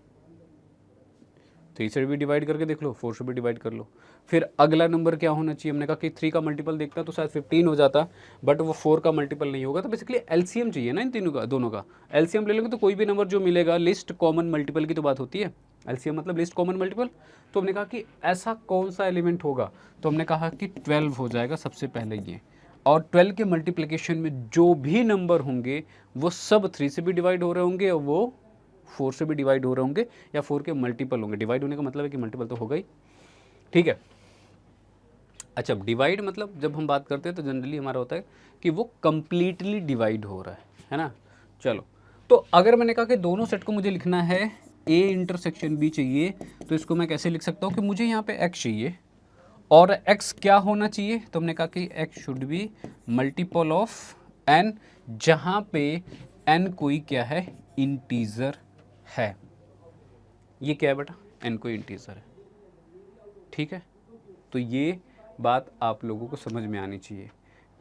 3 से भी डिवाइड करके देख लो, 4 से भी डिवाइड कर लो। फिर अगला नंबर क्या होना चाहिए, हमने कहा कि 3 का मल्टीपल देखता तो शायद 15 हो जाता, बट वो 4 का मल्टीपल नहीं होगा। तो बेसिकली एलसीएम चाहिए ना इन तीनों का, दोनों का एलसीएम ले लेंगे तो कोई भी नंबर जो मिलेगा, लिस्ट कॉमन मल्टीपल की तो बात होती है, एलसीएम मतलब लिस्ट कॉमन मल्टीपल। तो हमने कहा कि ऐसा कौन सा एलिमेंट होगा, तो हमने कहा कि 12 हो जाएगा सबसे पहले ये, और 12 के मल्टीप्लिकेशन में जो भी नंबर होंगे वो सब 3 से भी डिवाइड हो रहे होंगे और वो 4 से भी डिवाइड हो रहे होंगे, या 4 के मल्टीपल होंगे। डिवाइड होने का मतलब है कि मल्टीपल तो होगा ही, ठीक है। अच्छा, डिवाइड मतलब जब हम बात करते हैं तो जनरली हमारा होता है कि वो कंप्लीटली डिवाइड हो रहा है ना। चलो, तो अगर मैंने कहा कि दोनों सेट को मुझे लिखना है ए इंटरसेक्शन बी चाहिए, तो इसको मैं कैसे लिख सकता हूँ कि मुझे यहाँ पे x चाहिए और x क्या होना चाहिए, तो हमने कहा कि x should be multiple of n, जहाँ पे n कोई क्या है, इंटीजर है। ये क्या है बेटा, n कोई इंटीजर है, ठीक है। तो ये बात आप लोगों को समझ में आनी चाहिए।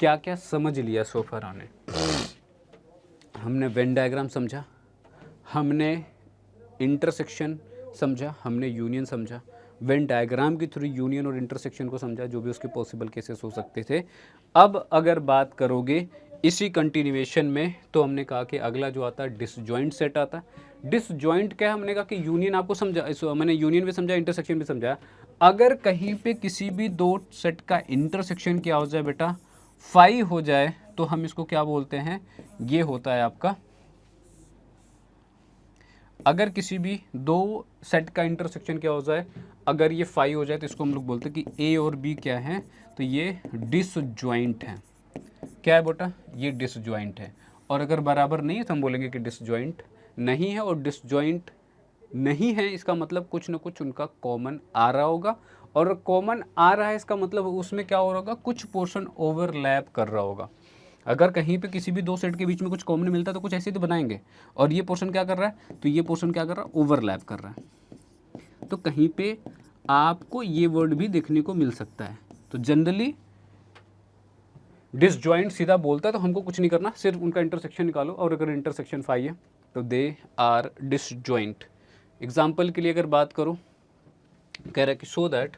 क्या क्या समझ लिया सोफर ने, हमने वेन डायग्राम समझा, हमने इंटरसेक्शन समझा, हमने यूनियन समझा, वेन डायग्राम के थ्रू यूनियन और इंटरसेक्शन को समझा, जो भी उसके पॉसिबल केसेस हो सकते थे। अब अगर बात करोगे इसी कंटिन्यूएशन में, तो हमने कहा कि अगला जो आता है डिसजॉइंट सेट आता है। डिसजॉइंट क्या है, हमने कहा कि यूनियन आपको समझा, मैंने यूनियन भी समझा, इंटरसेक्शन भी समझा। अगर कहीं पे किसी भी दो सेट का इंटरसेक्शन क्या हो जाए बेटा, 5 हो जाए, तो हम इसको क्या बोलते हैं, ये होता है आपका, अगर किसी भी दो सेट का इंटरसेक्शन क्या हो जाए, अगर ये 5 हो जाए, तो इसको हम लोग बोलते हैं कि ए और बी क्या है, तो ये डिसजॉइंट है। क्या है बेटा, ये डिसजॉइंट है। और अगर बराबर नहीं है तो हम बोलेंगे कि डिसजॉइंट नहीं है। और डिसजॉइंट नहीं है इसका मतलब कुछ ना कुछ उनका कॉमन आ रहा होगा, और कॉमन आ रहा है इसका मतलब उसमें क्या हो रहा होगा, कुछ पोर्शन ओवरलैप कर रहा होगा। अगर कहीं पे किसी भी दो सेट के बीच में कुछ कॉमन मिलता है तो कुछ ऐसे तो बनाएंगे, और ये पोर्शन क्या कर रहा है, तो ये पोर्शन क्या कर रहा है, ओवरलैप कर रहा है। तो कहीं पे आपको ये वर्ड भी देखने को मिल सकता है। तो जनरली डिसजॉइंट सीधा बोलता है तो हमको कुछ नहीं करना, सिर्फ उनका इंटरसेक्शन निकालो, और अगर इंटरसेक्शन 5 है तो दे आर डिसजॉइंट। एग्जाम्पल के लिए अगर बात करूँ, कह रहा है कि सो दैट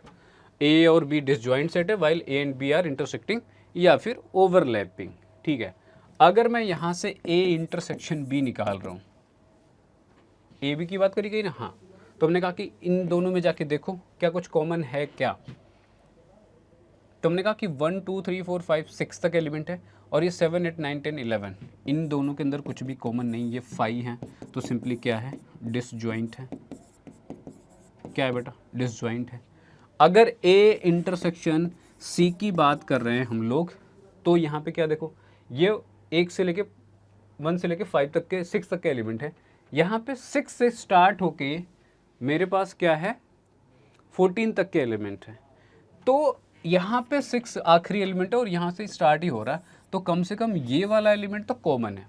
ए और बी डिसजॉइंट सेट है while A and B are intersecting या फिर ओवरलैपिंग। ठीक है, अगर मैं यहाँ से ए इंटरसेक्शन बी निकाल रहा हूँ, ए बी की बात करी गई ना, हाँ, तो हमने कहा कि इन दोनों में जाके देखो क्या कुछ कॉमन है क्या। तो हमने कहा कि 1 2 3 4 5 6 तक एलिमेंट है और ये 7 8 9 10 11, इन दोनों के अंदर कुछ भी कॉमन नहीं, ये 5 हैं, तो सिंपली क्या है, डिसजॉइंट है। क्या है बेटा, डिसजॉइंट है। अगर ए इंटरसेक्शन सी की बात कर रहे हैं हम लोग, तो यहाँ पे क्या देखो, ये 1 से लेके 1 से लेके 5 तक के 6 तक के एलिमेंट है। यहाँ पे 6 से स्टार्ट होके मेरे पास क्या है, 14 तक के एलिमेंट है। तो यहाँ पे 6 आखिरी एलिमेंट है और यहाँ से स्टार्ट ही हो रहा है, तो कम से कम ये वाला एलिमेंट तो कॉमन है,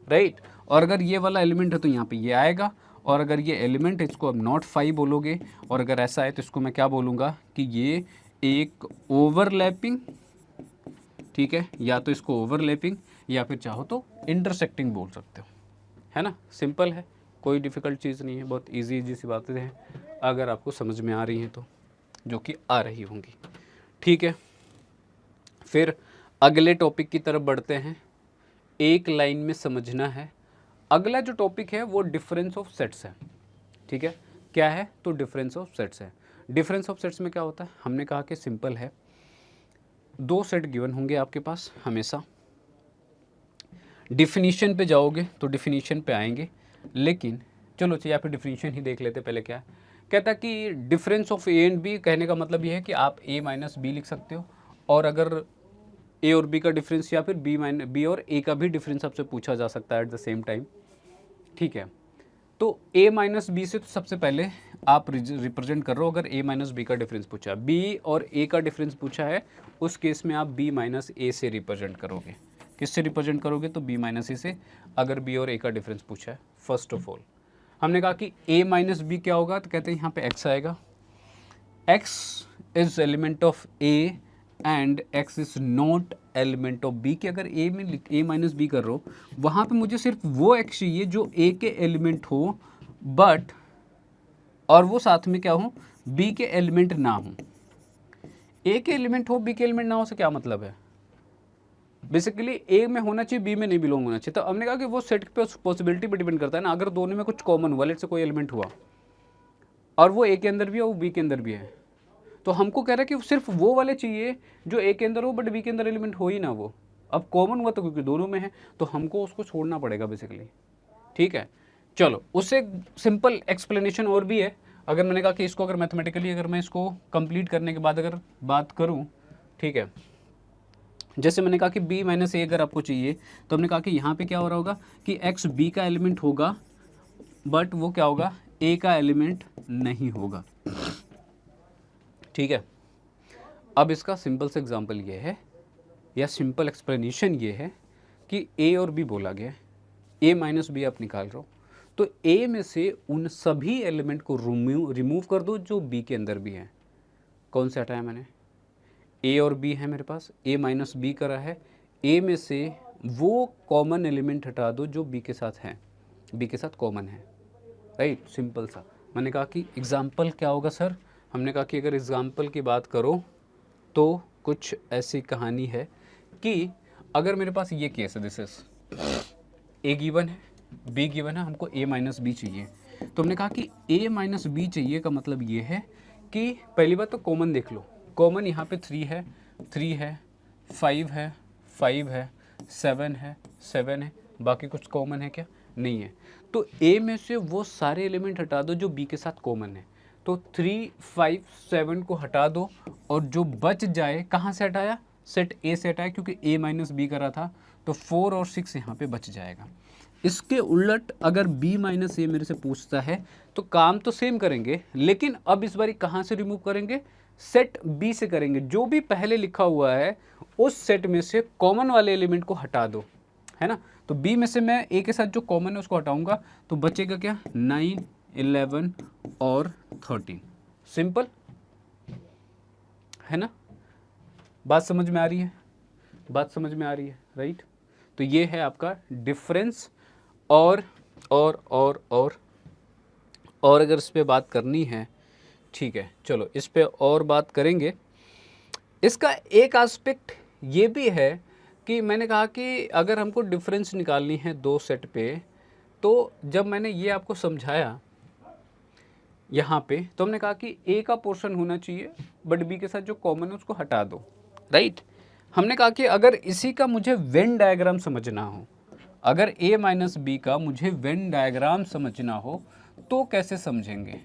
राइट। और अगर ये वाला एलिमेंट है तो यहाँ पे ये आएगा, और अगर ये एलिमेंट है इसको अब नॉट 5 बोलोगे, और अगर ऐसा है तो इसको मैं क्या बोलूँगा कि ये एक ओवरलैपिंग, ठीक है, या तो इसको ओवरलैपिंग या फिर चाहो तो इंटरसेक्टिंग बोल सकते हो, है ना। सिंपल है, कोई डिफ़िकल्ट चीज़ नहीं है, बहुत इजी सी बातें हैं अगर आपको समझ में आ रही हैं तो, जो कि आ रही होंगी। ठीक है, फिर अगले टॉपिक की तरफ बढ़ते हैं। एक लाइन में समझना है। अगला जो टॉपिक है वो डिफरेंस ऑफ सेट्स है। ठीक है, क्या है, तो डिफरेंस ऑफ सेट्स है। डिफरेंस ऑफ सेट्स में क्या होता है, हमने कहा कि सिंपल है, 2 सेट गिवन होंगे आपके पास हमेशा। डिफिनीशन पे जाओगे तो डिफिनीशन पे आएंगे, लेकिन चलो या फिर डिफिनीशन ही देख लेते पहले। क्या है, कहता कि difference of A and B, कहने का मतलब ये है कि आप ए माइनस बी लिख सकते हो, और अगर ए और बी का डिफरेंस या फिर बी और ए का भी डिफरेंस आपसे पूछा जा सकता है एट द सेम टाइम। ठीक है, तो ए माइनस बी से तो सबसे पहले आप रिप्रेजेंट कर रहे हो, अगर ए माइनस बी का डिफरेंस पूछा, बी और ए का डिफरेंस पूछा है, उस केस में आप बी माइनस ए से रिप्रेजेंट करोगे। किससे रिप्रेजेंट करोगे, तो बी माइनस ए से, अगर बी और ए का डिफरेंस पूछा है। फर्स्ट ऑफ ऑल हमने कहा कि ए माइनस बी क्या होगा, तो कहते हैं यहाँ पे एक्स आएगा। X is element of A and X is not element of B. कि अगर ए में ए माइनस बी कर रहे हो, वहाँ पे मुझे सिर्फ वो एक्स चाहिए जो ए के एलिमेंट हो, बट और वो साथ में क्या हो, बी के एलिमेंट ना हो। ए के एलिमेंट हो, बी के एलिमेंट ना हो से क्या मतलब है, बेसिकली ए में होना चाहिए, बी में नहीं बिलोंग होना चाहिए। तो हमने कहा कि वो सेट पे पॉसिबिलिटी पे डिपेंड करता है ना। अगर दोनों में कुछ कॉमन हुआ, लेट से कोई एलिमेंट हुआ और वो ए के अंदर भी है, वो बी के अंदर भी है, तो हमको कह रहा है कि सिर्फ वो वाले चाहिए जो ए के अंदर हो बट बी के अंदर एलिमेंट हो ही ना वो। अब कॉमन हुआ तो क्योंकि दोनों में है, तो हमको उसको छोड़ना पड़ेगा बेसिकली। ठीक है, चलो उससे सिंपल एक्सप्लेनेशन और भी है। अगर मैंने कहा कि इसको अगर मैथमेटिकली अगर मैं इसको कंप्लीट करने के बाद अगर बात करूं, ठीक है, जैसे मैंने कहा कि b माइनस ए अगर आपको चाहिए, तो हमने कहा कि यहाँ पे क्या हो रहा होगा कि x b का एलिमेंट होगा, बट वो क्या होगा, a का एलिमेंट नहीं होगा। ठीक है, अब इसका सिंपल सा एग्जांपल ये है, या सिंपल एक्सप्लेनेशन ये है कि a और b बोला गया है, a माइनस बी आप निकाल रहे हो, तो a में से उन सभी एलिमेंट को रिमूव कर दो जो b के अंदर भी हैं। कौन से हटाया मैंने, a और b है मेरे पास, a माइनस बी करा है, a में से वो कॉमन एलिमेंट हटा दो जो b के साथ हैं, b के साथ कॉमन है, राइट। सिंपल सा। मैंने कहा कि एग्जाम्पल क्या होगा सर, हमने कहा कि अगर एग्जाम्पल की बात करो तो कुछ ऐसी कहानी है कि अगर मेरे पास ये केस है, दिस इज ए गिवन है, बी गिवन है, हमको a माइनस बी चाहिए, तो हमने कहा कि a माइनस बी चाहिए का मतलब ये है कि पहली बात तो कॉमन देख लो। कॉमन यहाँ पे 3 है, 3 है, 5 है, 5 है, 7 है, 7 है, बाकी कुछ कॉमन है क्या, नहीं है। तो a में से वो सारे एलिमेंट हटा दो जो b के साथ कॉमन है, तो 3, 5, 7 को हटा दो, और जो बच जाए, कहाँ से हटाया, सेट a से हटाया, क्योंकि a माइनस बी करा था, तो 4 और 6 यहाँ पे बच जाएगा। इसके उलट अगर b माइनस ए मेरे से पूछता है तो काम तो सेम करेंगे, लेकिन अब इस बारी कहाँ से रिमूव करेंगे, सेट b से करेंगे। जो भी पहले लिखा हुआ है उस सेट में से कॉमन वाले एलिमेंट को हटा दो, है ना। तो b में से मैं a के साथ जो कॉमन है उसको हटाऊंगा, तो बचेगा क्या, 9, 11 और 13। सिंपल है ना, बात समझ में आ रही है, बात समझ में आ रही है, राइट। तो ये है आपका डिफरेंस और और अगर इस पे बात करनी है, ठीक है, चलो इस पे और बात करेंगे। इसका एक एस्पेक्ट ये भी है कि मैंने कहा कि अगर हमको डिफरेंस निकालनी है दो सेट पे, तो जब मैंने ये आपको समझाया यहाँ पे, तो हमने कहा कि ए का पोर्शन होना चाहिए बट बी के साथ जो कॉमन है उसको हटा दो, राइट। हमने कहा कि अगर इसी का मुझे वेन डायग्राम समझना हो, अगर a माइनस बी का मुझे वेन डायग्राम समझना हो तो कैसे समझेंगे,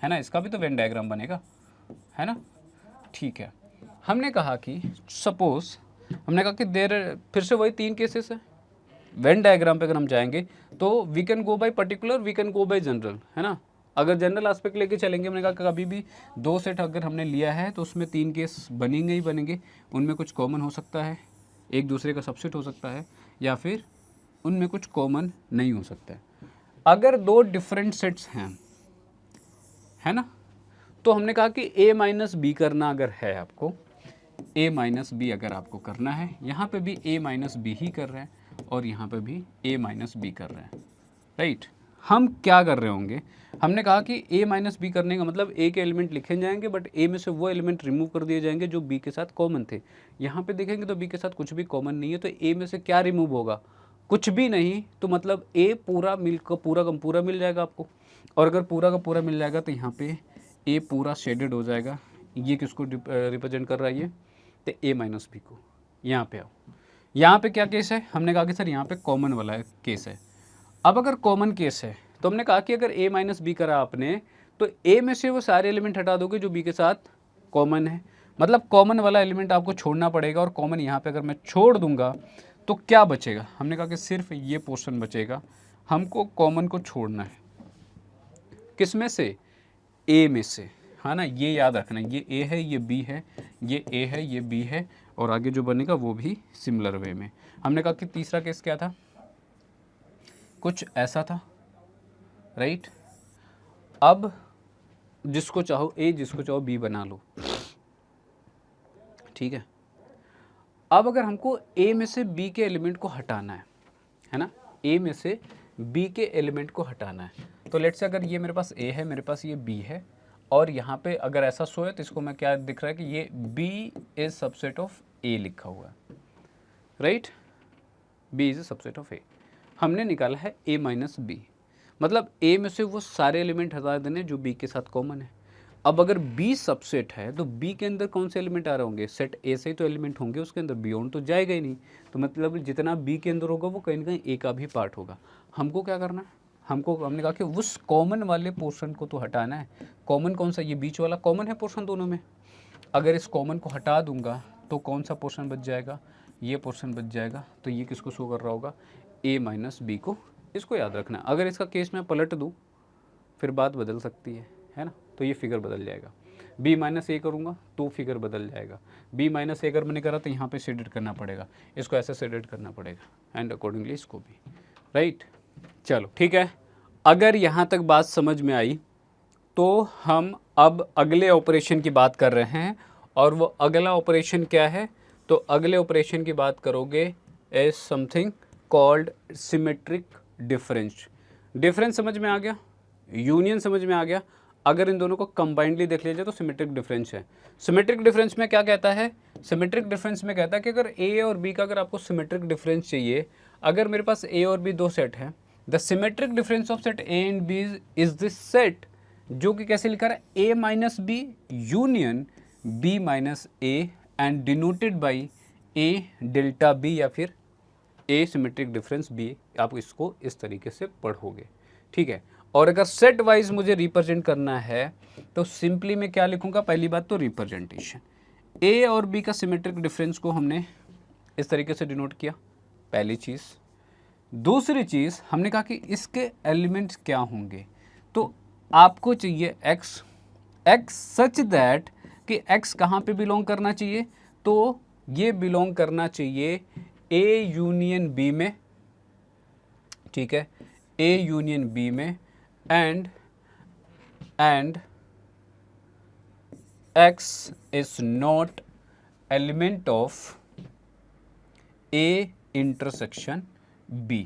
है ना, इसका भी तो वेन डायग्राम बनेगा, है ना, ठीक है। हमने कहा कि सपोज, हमने कहा कि फिर से वही तीन केसेस है। वेन डायग्राम पे अगर हम जाएंगे तो we can go by particular, we can go by general, है ना। अगर जनरल एस्पेक्ट लेके चलेंगे, हमने कहा कभी भी दो सेट अगर हमने लिया है तो उसमें तीन केस बनेंगे ही बनेंगे। उनमें कुछ कॉमन हो सकता है, एक दूसरे का सबसेट हो सकता है, या फिर उनमें कुछ कॉमन नहीं हो सकता है। अगर दो डिफरेंट सेट्स हैं, है ना, तो हमने कहा कि a माइनस बी करना अगर है आपको, a माइनस बी अगर आपको करना है, यहाँ पे भी a माइनस बी ही कर रहे हैं और यहाँ पे भी a माइनस बी कर रहे हैं, राइट। हम क्या कर रहे होंगे, हमने कहा कि a माइनस बी करने का मतलब a के एलिमेंट लिखे जाएंगे बट a में से वो एलिमेंट रिमूव कर दिए जाएंगे जो b के साथ कॉमन थे। यहाँ पे देखेंगे तो b के साथ कुछ भी कॉमन नहीं है, तो a में से क्या रिमूव होगा, कुछ भी नहीं, तो मतलब a पूरा पूरा का पूरा मिल जाएगा आपको। और अगर पूरा का पूरा मिल जाएगा तो यहाँ पे a पूरा शेडेड हो जाएगा। ये किसको रिप्रेजेंट कर रहा है, ये तो a माइनस बी को। यहाँ पे आओ, यहाँ पे क्या केस है, हमने कहा कि सर यहाँ पे कॉमन वाला केस है। अब अगर कॉमन केस है तो हमने कहा कि अगर a माइनस बी करा आपने तो a में से वो सारे एलिमेंट हटा दोगे जो b के साथ कॉमन है, मतलब कॉमन वाला एलिमेंट आपको छोड़ना पड़ेगा। और कॉमन यहाँ पे अगर मैं छोड़ दूंगा तो क्या बचेगा, हमने कहा कि सिर्फ ये पोर्शन बचेगा। हमको कॉमन को छोड़ना है, किस में से, a में से, हाँ ना, ये याद रखना, ये a है, ये b है, ये a है, ये b है, और आगे जो बनेगा वो भी सिमिलर वे में। हमने कहा कि तीसरा केस क्या था, कुछ ऐसा था, राइट। अब जिसको चाहो a, जिसको चाहो b बना लो, ठीक है। अब अगर हमको a में से b के एलिमेंट को हटाना है ना, a में से b के एलिमेंट को हटाना है, तो लेट्स से अगर ये मेरे पास a है, मेरे पास ये b है, और यहाँ पे अगर ऐसा शो है तो इसको मैं क्या दिख रहा है कि ये b is subset of a लिखा हुआ है, right, b is subset of a। हमने निकाला है a माइनस बी, मतलब a में से वो सारे एलिमेंट हटा देने जो b के साथ कॉमन है। अब अगर b सबसेट है तो b के अंदर कौन से एलिमेंट आ रहे होंगे, सेट a से ही तो एलिमेंट होंगे उसके अंदर, बियॉन्ड तो जाएगा ही नहीं। तो मतलब जितना b के अंदर होगा वो कहीं ना कहीं a का भी पार्ट होगा। हमको क्या करना है, हमने कहा कि उस कॉमन वाले पोर्शन को तो हटाना है। कॉमन कौन सा, ये बीच वाला कॉमन है पोर्शन दोनों में। अगर इस कॉमन को हटा दूंगा तो कौन सा पोर्शन बच जाएगा, ये पोर्शन बच जाएगा। तो ये किसको शो कर रहा होगा, a माइनस बी को। इसको याद रखना, अगर इसका केस मैं पलट दूँ फिर बात बदल सकती है ना। तो ये फिगर बदल जाएगा, b माइनस ए करूँगा तो फिगर बदल जाएगा। b माइनस ए अगर मैंने करा तो यहाँ पे शेडेड करना पड़ेगा, इसको ऐसे शेडेड करना पड़ेगा, एंड अकॉर्डिंगली इसको भी, राइट। चलो ठीक है, अगर यहाँ तक बात समझ में आई तो हम अब अगले ऑपरेशन की बात कर रहे हैं। और वो अगला ऑपरेशन क्या है, तो अगले ऑपरेशन की बात करोगे as something called symmetric difference. Difference समझ में आ गया, यूनियन समझ में आ गया। अगर इन दोनों को कंबाइंडली देख लीजिए तो सिमेट्रिक डिफरेंस है। सिमेट्रिक डिफरेंस में क्या कहता है, सिमेट्रिक डिफरेंस में कहता है कि अगर a और b का अगर आपको सिमेट्रिक डिफरेंस चाहिए, अगर मेरे पास a और b दो सेट है, the symmetric difference of set a and b is this set, जो कि कैसे लिखा है, a minus B union b minus A, and denoted by a delta b या फिर a सिमेट्रिक डिफरेंस b। आप इसको इस तरीके से पढ़ोगे, ठीक है। और अगर सेट वाइज मुझे रिप्रेजेंट करना है तो सिंपली मैं क्या लिखूंगा, पहली बात तो रिप्रेजेंटेशन, a और b का सिमेट्रिक डिफरेंस को हमने इस तरीके से डिनोट किया, पहली चीज़। दूसरी चीज़ हमने कहा कि इसके एलिमेंट्स क्या होंगे, तो आपको चाहिए x सच दैट कि x कहाँ पे बिलोंग करना चाहिए, तो ये बिलोंग करना चाहिए a यूनियन b में, ठीक है, a यूनियन b में, and x is not element of a intersection b,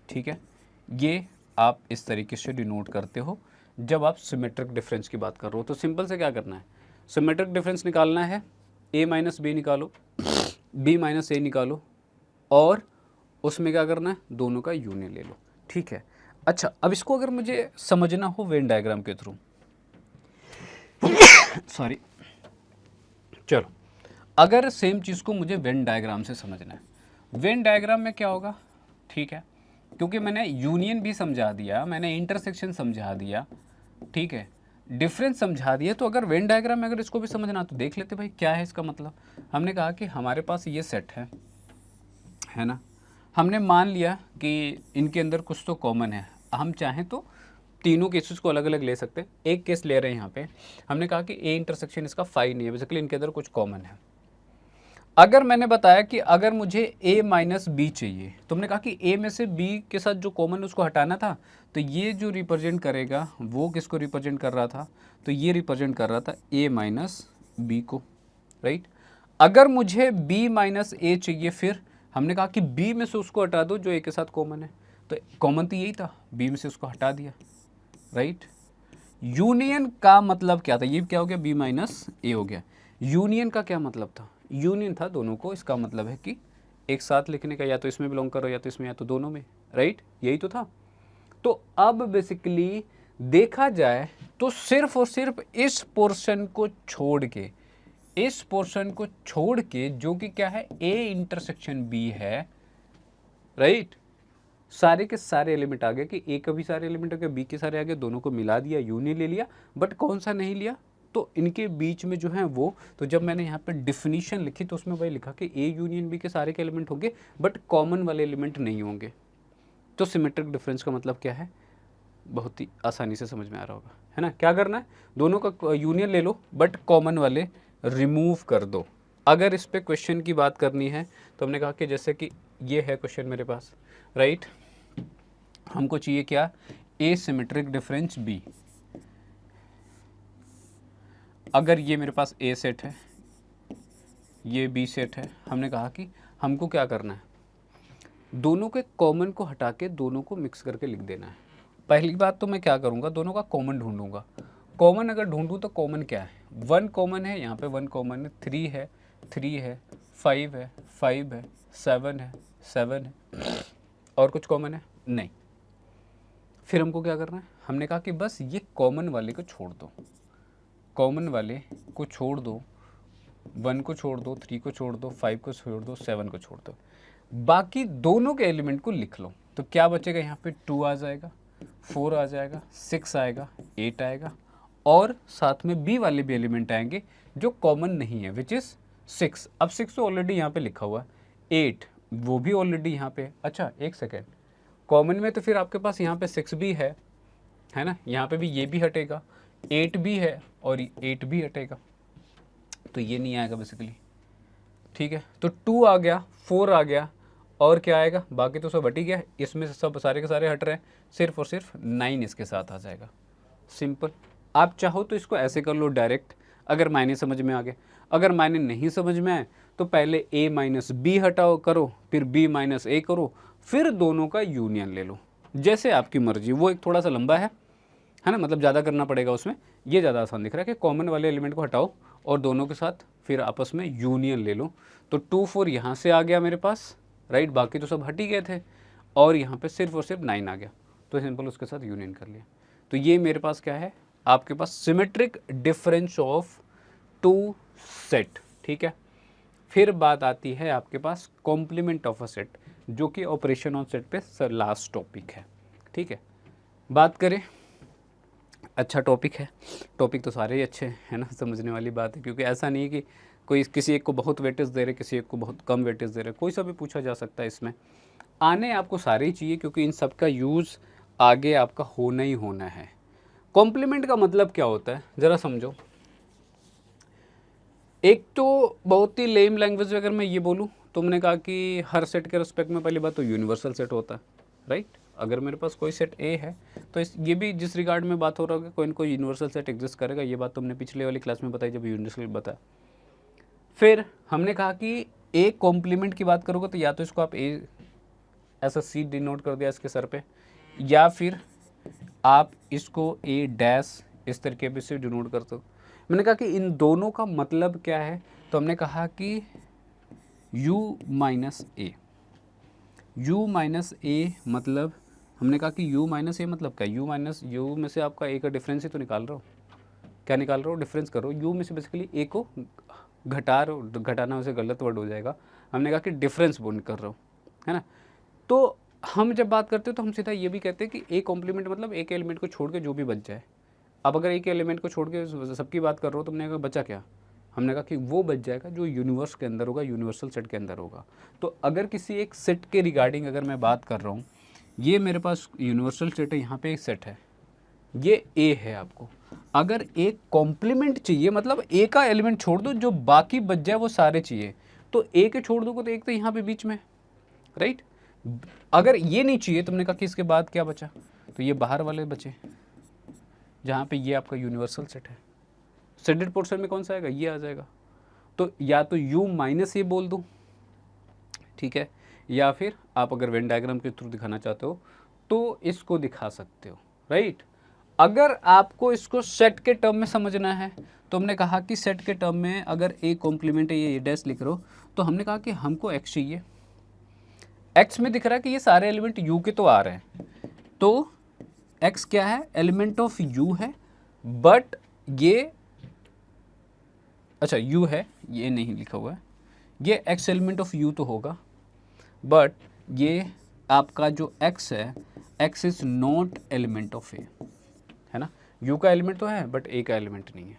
ठीक है। ये आप इस तरीके से डिनोट करते हो जब आप सिमेट्रिक डिफरेंस की बात कर रहे हो। तो सिंपल से क्या करना है, सिमेट्रिक डिफरेंस निकालना है, a माइनस बी निकालो, b माइनस ए निकालो, और उसमें क्या करना है, दोनों का यूनियन ले लो। ठीक है, अच्छा अब इसको अगर मुझे समझना हो वेन डायग्राम के थ्रू, सॉरी, चलो अगर सेम चीज़ को मुझे वेन डायग्राम से समझना है, वेन डायग्राम में क्या होगा, ठीक है, क्योंकि मैंने यूनियन भी समझा दिया, मैंने इंटरसेक्शन समझा दिया, ठीक है, डिफरेंस समझा दिया, तो अगर वेन डायग्राम में अगर इसको भी समझना तो देख लेते भाई क्या है इसका मतलब। हमने कहा कि हमारे पास ये सेट है ना, हमने मान लिया कि इनके अंदर कुछ तो कॉमन है, हम चाहें तो तीनों केसेस को अलग अलग ले सकते हैं। एक केस ले रहे हैं यहाँ पे, हमने कहा कि ए इंटरसेक्शन इसका फाई नहीं है, बेसिकली इनके अंदर कुछ कॉमन है। अगर मैंने बताया कि अगर मुझे a माइनस बी चाहिए, तो हमने कहा कि a में से b के साथ जो कॉमन उसको हटाना था, तो ये जो रिप्रेजेंट करेगा वो किसको रिप्रेजेंट कर रहा था, तो ये रिप्रेजेंट कर रहा था a माइनस बी को, राइट। अगर मुझे b माइनस ए चाहिए, फिर हमने कहा कि b में से उसको हटा दो जो a के साथ कॉमन है, तो कॉमन तो यही था, b में से उसको हटा दिया, राइट। यूनियन का मतलब क्या था, ये क्या हो गया, b माइनस ए हो गया। यूनियन का क्या मतलब था, यूनियन था दोनों को, इसका मतलब है कि एक साथ लिखने का, या तो इसमें बिलोंग करो या तो इसमें या तो दोनों में, राइट, यही तो था। तो अब बेसिकली देखा जाए तो सिर्फ और सिर्फ इस पोर्शन को छोड़ के, इस पोर्शन को छोड़ के जो कि क्या है, ए इंटरसेक्शन बी है, राइट, सारे के सारे एलिमेंट आ गए, कि ए का भी सारे एलिमेंट आ गए, बी के सारे आ गए, दोनों को मिला दिया, यूनियन ले लिया, बट कौन सा नहीं लिया, तो इनके बीच में जो है वो, तो जब मैंने यहाँ पे डिफिनीशन लिखी तो उसमें वही लिखा कि ए यूनियन बी के सारे के एलिमेंट होंगे बट कॉमन वाले एलिमेंट नहीं होंगे। तो सिमेट्रिक डिफरेंस का मतलब क्या है, बहुत ही आसानी से समझ में आ रहा होगा, है ना। क्या करना है, दोनों का यूनियन ले लो बट कॉमन वाले रिमूव कर दो। अगर इस पे क्वेश्चन की बात करनी है तो हमने कहा कि जैसे कि ये है क्वेश्चन मेरे पास, राइट, हमको चाहिए क्या, ए सिमेट्रिक डिफरेंस बी। अगर ये मेरे पास ए सेट है, ये बी सेट है, हमने कहा कि हमको क्या करना है, दोनों के कॉमन को हटा के दोनों को मिक्स करके लिख देना है। पहली बात तो मैं क्या करूँगा, दोनों का कॉमन ढूंढूंगा। कॉमन अगर ढूंढूँ तो कॉमन क्या है, 1 कॉमन है, यहाँ पे 1 कॉमन है, 3 है, 3 है, 5 है, 5 है, 7 है, 7 है, और कुछ कॉमन है नहीं। फिर हमको क्या करना है, हमने कहा कि बस ये कॉमन वाले को छोड़ दो, कॉमन वाले को छोड़ दो, 1 को छोड़ दो, 3 को छोड़ दो, 5 को छोड़ दो, 7 को छोड़ दो, बाकी दोनों के एलिमेंट को लिख लो। तो क्या बचेगा, यहाँ पे 2 आ जाएगा, 4 आ जाएगा, 6 आएगा, 8 आएगा, और साथ में बी वाले भी एलिमेंट आएंगे जो कॉमन नहीं है, विच इज़ 6। अब 6 तो ऑलरेडी यहाँ पे लिखा हुआ है, 8 वो भी ऑलरेडी यहाँ पे। अच्छा एक सेकेंड, कॉमन में तो फिर आपके पास यहाँ पे 6 भी है ना, यहाँ पे भी ये भी हटेगा, 8 भी है और 8 भी हटेगा, तो ये नहीं आएगा बेसिकली, ठीक है। तो 2 आ गया, 4 आ गया, और क्या आएगा, बाकी तो सब हट ही गया, इसमें से सब सारे के सारे हट रहे हैं, सिर्फ और सिर्फ 9 इसके साथ आ जाएगा। सिंपल। आप चाहो तो इसको ऐसे कर लो डायरेक्ट, अगर मायने समझ में आ गए। अगर मायने नहीं समझ में आए तो पहले a माइनस बी हटाओ करो, फिर b माइनस ए करो, फिर दोनों का यूनियन ले लो, जैसे आपकी मर्जी। वो एक थोड़ा सा लंबा है ना, मतलब ज़्यादा करना पड़ेगा उसमें। ये ज़्यादा आसान दिख रहा है कि कॉमन वाले एलिमेंट को हटाओ और दोनों के साथ फिर आपस में यूनियन ले लो। तो 2 4 यहाँ से आ गया मेरे पास, राइट, बाकी तो सब हट ही गए थे, और यहाँ पे सिर्फ और सिर्फ 9 आ गया, तो सिंपल उसके साथ यूनियन कर लिया। तो ये मेरे पास क्या है, आपके पास सिमेट्रिक डिफरेंस ऑफ 2 सेट, ठीक है। फिर बात आती है आपके पास कॉम्प्लीमेंट ऑफ अ सेट, जो कि ऑपरेशन ऑन सेट पे सर लास्ट टॉपिक है, ठीक है। बात करें, अच्छा टॉपिक है, टॉपिक तो सारे ही अच्छे हैं ना, समझने वाली बात है, क्योंकि ऐसा नहीं है कि कोई किसी एक को बहुत वेटेज दे रहे, किसी एक को बहुत कम वेटेज दे रहे, कोई सा भी पूछा जा सकता है इसमें। आने आपको सारे ही चाहिए, क्योंकि इन सब का यूज़ आगे आपका होना ही होना है। कॉम्प्लीमेंट का मतलब क्या होता है, ज़रा समझो। एक तो बहुत ही लेम लैंग्वेज में अगर मैं ये बोलूँ तो मैंने कहा कि हर सेट के रिस्पेक्ट में पहली बात तो यूनिवर्सल सेट होता है, राइट। अगर मेरे पास कोई सेट ए है तो ये भी जिस रिगार्ड में बात हो रहा है, कोई ना कोई यूनिवर्सल सेट एग्जिस्ट करेगा। ये बात तुमने पिछले वाली क्लास में बताई जब यूनिवर्सल बताया। फिर हमने कहा कि ए कॉम्प्लीमेंट की बात करोगे तो या तो इसको आप ए ऐसा सी डिनोट कर दिया इसके सर पे, या फिर आप इसको ए डैश इस तरीके से डिनोट करते हो। मैंने कहा कि इन दोनों का मतलब क्या है, तो हमने कहा कि u माइनस ए, u माइनस ए मतलब हमने कहा कि u माइनस ए मतलब क्या, u माइनस u में से आपका a का डिफरेंस ही तो निकाल रहा हो, क्या निकाल रहा हो, डिफरेंस करो, u में से बेसिकली a को घटा रहे हो, घटाना वैसे गलत वर्ड हो जाएगा, हमने कहा कि डिफरेंस बोल कर रहा हो, है ना। तो हम जब बात करते हैं तो हम सीधा ये भी कहते हैं कि ए कॉम्प्लीमेंट मतलब एक एलिमेंट को छोड़ के जो भी बच जाए। अब अगर एक एलिमेंट को छोड़ के सबकी बात कर रहा हो तो हमने कहा बचा क्या, हमने कहा कि वो बच जाएगा जो यूनिवर्स के अंदर होगा, यूनिवर्सल सेट के अंदर होगा। तो अगर किसी एक सेट के रिगार्डिंग अगर मैं बात कर रहा हूँ, ये मेरे पास यूनिवर्सल सेट है, यहाँ पे एक सेट है, ये ए है आपको, अगर एक कॉम्प्लीमेंट चाहिए मतलब ए का एलिमेंट छोड़ दो, जो बाकी बच जाए वो सारे चाहिए, तो ए के छोड़ दोगे तो एक तो यहाँ पे बीच में, राइट। अगर ये नहीं चाहिए तो हमने कहा कि इसके बाद क्या बचा, तो ये बाहर वाले बचे, जहाँ पे ये आपका यूनिवर्सल सेट है। शेडेड पोर्शन में कौन सा आएगा, ये आ जाएगा। तो या तो u माइनस ए बोल दो, ठीक है, या फिर आप अगर वेन डायग्राम के थ्रू दिखाना चाहते हो तो इसको दिखा सकते हो, राइट। अगर आपको इसको सेट के टर्म में समझना है तो हमने कहा कि सेट के टर्म में अगर ए कॉम्प्लीमेंट है, ये डैश लिख रहे हो, तो हमने कहा कि हमको x चाहिए, x में दिख रहा है कि ये सारे एलिमेंट u के तो आ रहे हैं, तो x क्या है, एलिमेंट ऑफ u है, बट ये अच्छा u है, ये नहीं लिखा हुआ है, ये x एलिमेंट ऑफ u तो होगा, बट ये आपका जो x है, x is not element of A, है ना। u का एलिमेंट तो है बट a का एलिमेंट नहीं है,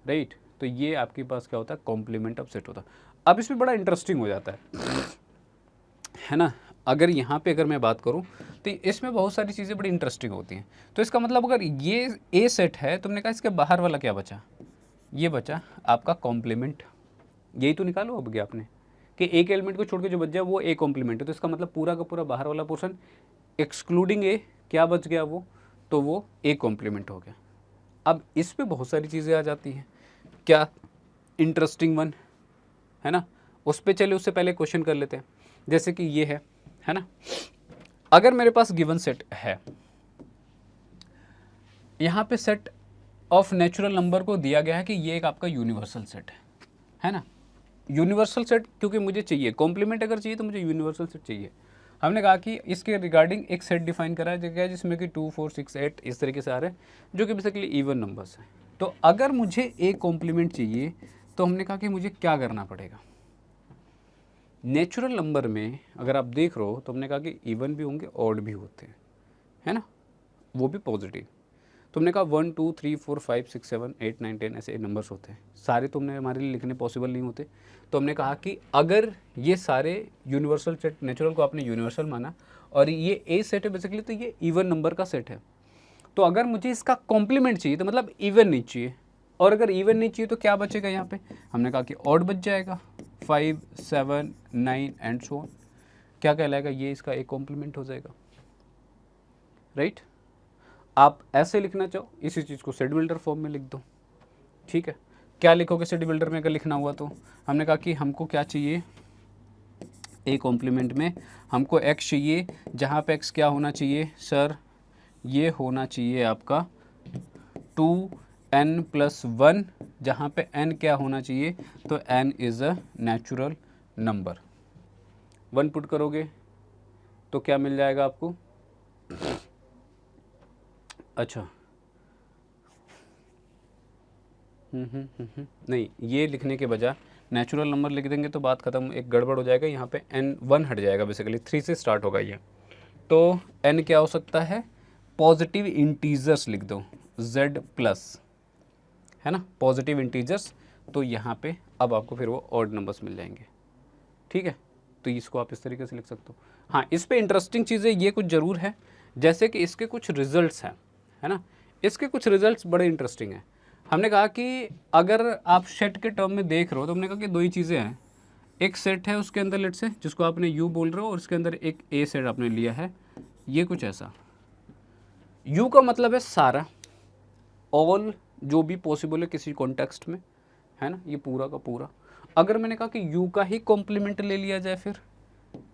राइट। तो ये आपके पास क्या होता है, कॉम्प्लीमेंट ऑफ सेट होता है। अब इसमें बड़ा इंटरेस्टिंग हो जाता है ना। अगर यहाँ पे अगर मैं बात करूँ तो इसमें बहुत सारी चीज़ें बड़ी इंटरेस्टिंग होती हैं। तो इसका मतलब अगर ये ए सेट है तो हमने कहा इसके बाहर वाला क्या बचा, ये बचा आपका कॉम्प्लीमेंट, यही तो निकालो अब गया आपने कि एक एलिमेंट को छोड़ के जो बच जाए वो ए कॉम्प्लीमेंट है, तो इसका मतलब पूरा का पूरा बाहर वाला पोर्शन एक्सक्लूडिंग ए क्या बच गया, वो तो वो ए कॉम्प्लीमेंट हो गया। अब इस पे बहुत सारी चीज़ें आ जाती हैं, क्या इंटरेस्टिंग वन है ना, उस पर चले उससे पहले क्वेश्चन कर लेते हैं। जैसे कि ये है ना, अगर मेरे पास गिवन सेट है, यहाँ पे सेट ऑफ नेचुरल नंबर को दिया गया है कि ये एक आपका यूनिवर्सल सेट है ना। यूनिवर्सल सेट क्योंकि मुझे चाहिए, कॉम्प्लीमेंट अगर चाहिए तो मुझे यूनिवर्सल सेट चाहिए। हमने कहा कि इसके रिगार्डिंग एक सेट डिफाइन करा है जिसमें कि 2 4 6 8 इस तरीके से आ रहे हैं, जो कि बेसिकली इवन नंबर्स हैं। तो अगर मुझे एक कॉम्प्लीमेंट चाहिए तो हमने कहा कि मुझे क्या करना पड़ेगा, नेचुरल नंबर में अगर आप देख रहे हो तो हमने कहा कि इवन भी होंगे ऑड भी होते हैं, है ना, वो भी पॉजिटिव। तो हमने कहा 1 2 3 4 5 6 7 8 9 10 ऐसे नंबर्स होते हैं, सारे तो हमने हमारे लिए लिखने पॉसिबल नहीं होते। तो हमने कहा कि अगर ये सारे यूनिवर्सल सेट, नेचुरल को आपने यूनिवर्सल माना और ये ए सेट है बेसिकली, तो ये इवन नंबर का सेट है। तो अगर मुझे इसका कॉम्प्लीमेंट चाहिए तो मतलब इवन नहीं चाहिए, और अगर इवन नहीं चाहिए तो क्या बचेगा यहाँ पे, हमने कहा कि ऑड बच जाएगा, 5 7 9 एंड सो ऑन, क्या कहलाएगा, ये इसका एक कॉम्प्लीमेंट हो जाएगा, राइट। आप ऐसे लिखना चाहो इसी चीज़ को सेट बिल्डर फॉर्म में लिख दो, ठीक है। क्या लिखोगे सेट बिल्डर में अगर लिखना हुआ तो, हमने कहा कि हमको क्या चाहिए, ए कॉम्प्लीमेंट में हमको x चाहिए, जहाँ पे x क्या होना चाहिए सर, ये होना चाहिए आपका 2n+1, जहाँ पे n क्या होना चाहिए, तो n is a natural number. 1 put करोगे तो क्या मिल जाएगा आपको, अच्छा नहीं, ये लिखने के बजाय नेचुरल नंबर लिख देंगे तो बात खत्म, एक गड़बड़ हो जाएगा, यहाँ पे n 1 हट जाएगा, बेसिकली 3 से स्टार्ट होगा ये। तो n क्या हो सकता है, पॉजिटिव इंटीजर्स लिख दो z प्लस, है ना, पॉजिटिव इंटीजर्स। तो यहाँ पे अब आपको फिर वो ऑड नंबर्स मिल जाएंगे, ठीक है। तो इसको आप इस तरीके से लिख सकते हो। हाँ, इस पे इंटरेस्टिंग चीज़ें ये कुछ ज़रूर है, जैसे कि इसके कुछ रिजल्ट्स हैं, है ना, इसके कुछ रिजल्ट्स बड़े इंटरेस्टिंग हैं। हमने कहा कि अगर आप सेट के टर्म में देख रहे हो तो हमने कहा कि दो ही चीज़ें हैं, एक सेट है उसके अंदर लेट से जिसको आपने यू बोल रहे हो, और उसके अंदर एक ए सेट आपने लिया है, ये कुछ ऐसा। यू का मतलब है सारा, ऑल, जो भी पॉसिबल है किसी कॉन्टेक्स्ट में, है ना, ये पूरा का पूरा। अगर मैंने कहा कि यू का ही कॉम्प्लीमेंट ले लिया जाए, फिर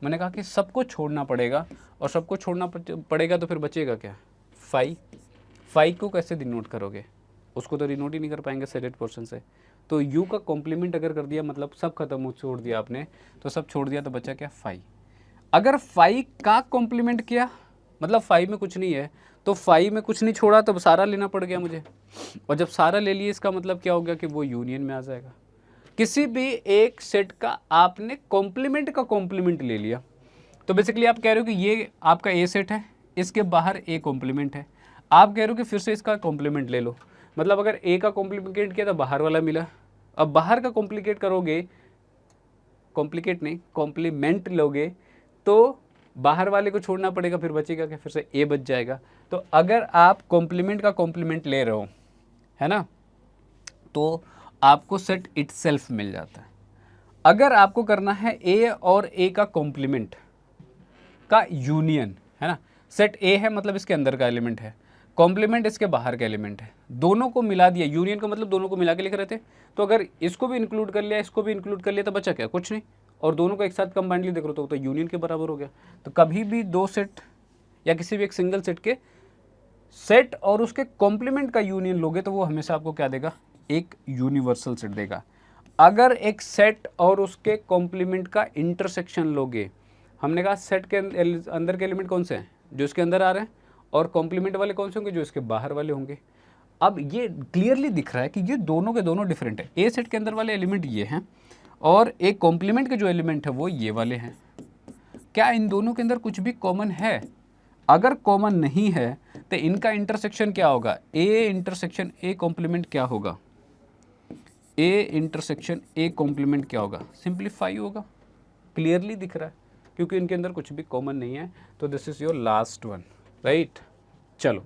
मैंने कहा कि सबको छोड़ना पड़ेगा, और सबको छोड़ना पड़ेगा तो फिर बचेगा क्या, फाइव को कैसे डिनोट करोगे, उसको तो डिनोट ही नहीं कर पाएंगे सेडेड पोर्शन से। तो यू का कॉम्प्लीमेंट अगर कर दिया मतलब सब खत्म हो, छोड़ दिया आपने, तो सब छोड़ दिया तो बचा क्या, फाइव। अगर फाइव का कॉम्प्लीमेंट किया मतलब फाइव में कुछ नहीं है, तो फाइव में कुछ नहीं छोड़ा तो सारा लेना पड़ गया मुझे, और जब सारा ले लिए इसका मतलब क्या हो गया कि वो यूनियन में आ जाएगा। किसी भी एक सेट का आपने कॉम्प्लीमेंट का कॉम्प्लीमेंट ले लिया, तो बेसिकली आप कह रहे हो कि ये आपका ए सेट है, इसके बाहर ए कॉम्प्लीमेंट है, आप कह रहे हो कि फिर से इसका कॉम्प्लीमेंट ले लो। मतलब अगर ए का कॉम्प्लीकेट किया तो बाहर वाला मिला, अब बाहर का कॉम्प्लीकेट करोगे, कॉम्प्लीकेट नहीं कॉम्प्लीमेंट लोगे, तो बाहर वाले को छोड़ना पड़ेगा, फिर बचेगा क्या, फिर से ए बच जाएगा। तो अगर आप कॉम्प्लीमेंट का कॉम्प्लीमेंट ले रहे हो, है ना, तो आपको सेट इटसेल्फ मिल जाता है। अगर आपको करना है ए और ए का कॉम्प्लीमेंट का यूनियन, है ना, सेट ए है मतलब इसके अंदर का एलिमेंट है, कॉम्प्लीमेंट इसके बाहर का एलिमेंट है, दोनों को मिला दिया, यूनियन का मतलब दोनों को मिला के लिख रहे थे, तो अगर इसको भी इंक्लूड कर लिया, इसको भी इंक्लूड कर लिया, तो बचा क्या, कुछ नहीं, और दोनों को एक साथ कंबाइंडली देख रहे हो तो यूनियन के बराबर हो गया। तो कभी भी दो सेट या किसी भी एक सिंगल सेट के सेट और उसके कॉम्प्लीमेंट का यूनियन लोगे तो वो हमेशा आपको क्या देगा, एक यूनिवर्सल सेट देगा। अगर एक सेट और उसके कॉम्प्लीमेंट का इंटरसेक्शन लोगे, हमने कहा सेट के अंदर के एलिमेंट कौन से हैं, जो इसके अंदर आ रहे हैं, और कॉम्प्लीमेंट वाले कौन से होंगे, जो इसके बाहर वाले होंगे। अब ये क्लियरली दिख रहा है कि ये दोनों के दोनों डिफरेंट है, ए सेट के अंदर वाले एलिमेंट ये हैं और एक कॉम्प्लीमेंट के जो एलिमेंट है वो ये वाले हैं। क्या इन दोनों के अंदर कुछ भी कॉमन है? अगर कॉमन नहीं है तो इनका इंटरसेक्शन क्या होगा, ए इंटरसेक्शन ए कॉम्प्लीमेंट क्या होगा, ए इंटरसेक्शन ए कॉम्प्लीमेंट क्या होगा, सिंप्लीफाई होगा। क्लियरली दिख रहा है क्योंकि इनके अंदर कुछ भी कॉमन नहीं है। तो this is your last one, right. चलो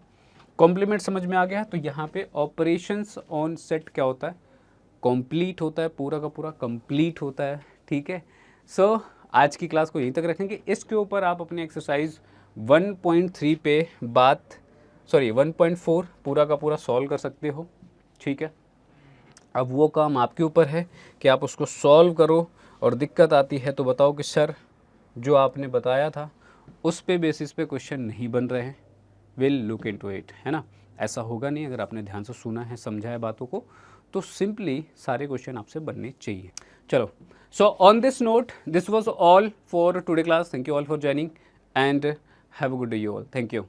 कॉम्प्लीमेंट समझ में आ गया। तो यहाँ पे ऑपरेशंस ऑन सेट क्या होता है, कंप्लीट होता है, पूरा का पूरा कंप्लीट होता है, ठीक है। सो आज की क्लास को यहीं तक रखेंगे। इसके ऊपर आप अपने एक्सरसाइज 1.3 पे 1.4 पूरा का पूरा सॉल्व कर सकते हो, ठीक है। अब वो काम आपके ऊपर है कि आप उसको सॉल्व करो, और दिक्कत आती है तो बताओ कि सर जो आपने बताया था उस पे बेसिस पे क्वेश्चन नहीं बन रहे हैं, विल लुक इनटू इट, है ना। ऐसा होगा नहीं, अगर आपने ध्यान से सुना है, समझा है बातों को, तो सिंपली सारे क्वेश्चन आपसे बनने चाहिए। चलो, so on this note this was all for today class. Thank you all for joining and have a good day you all. Thank you.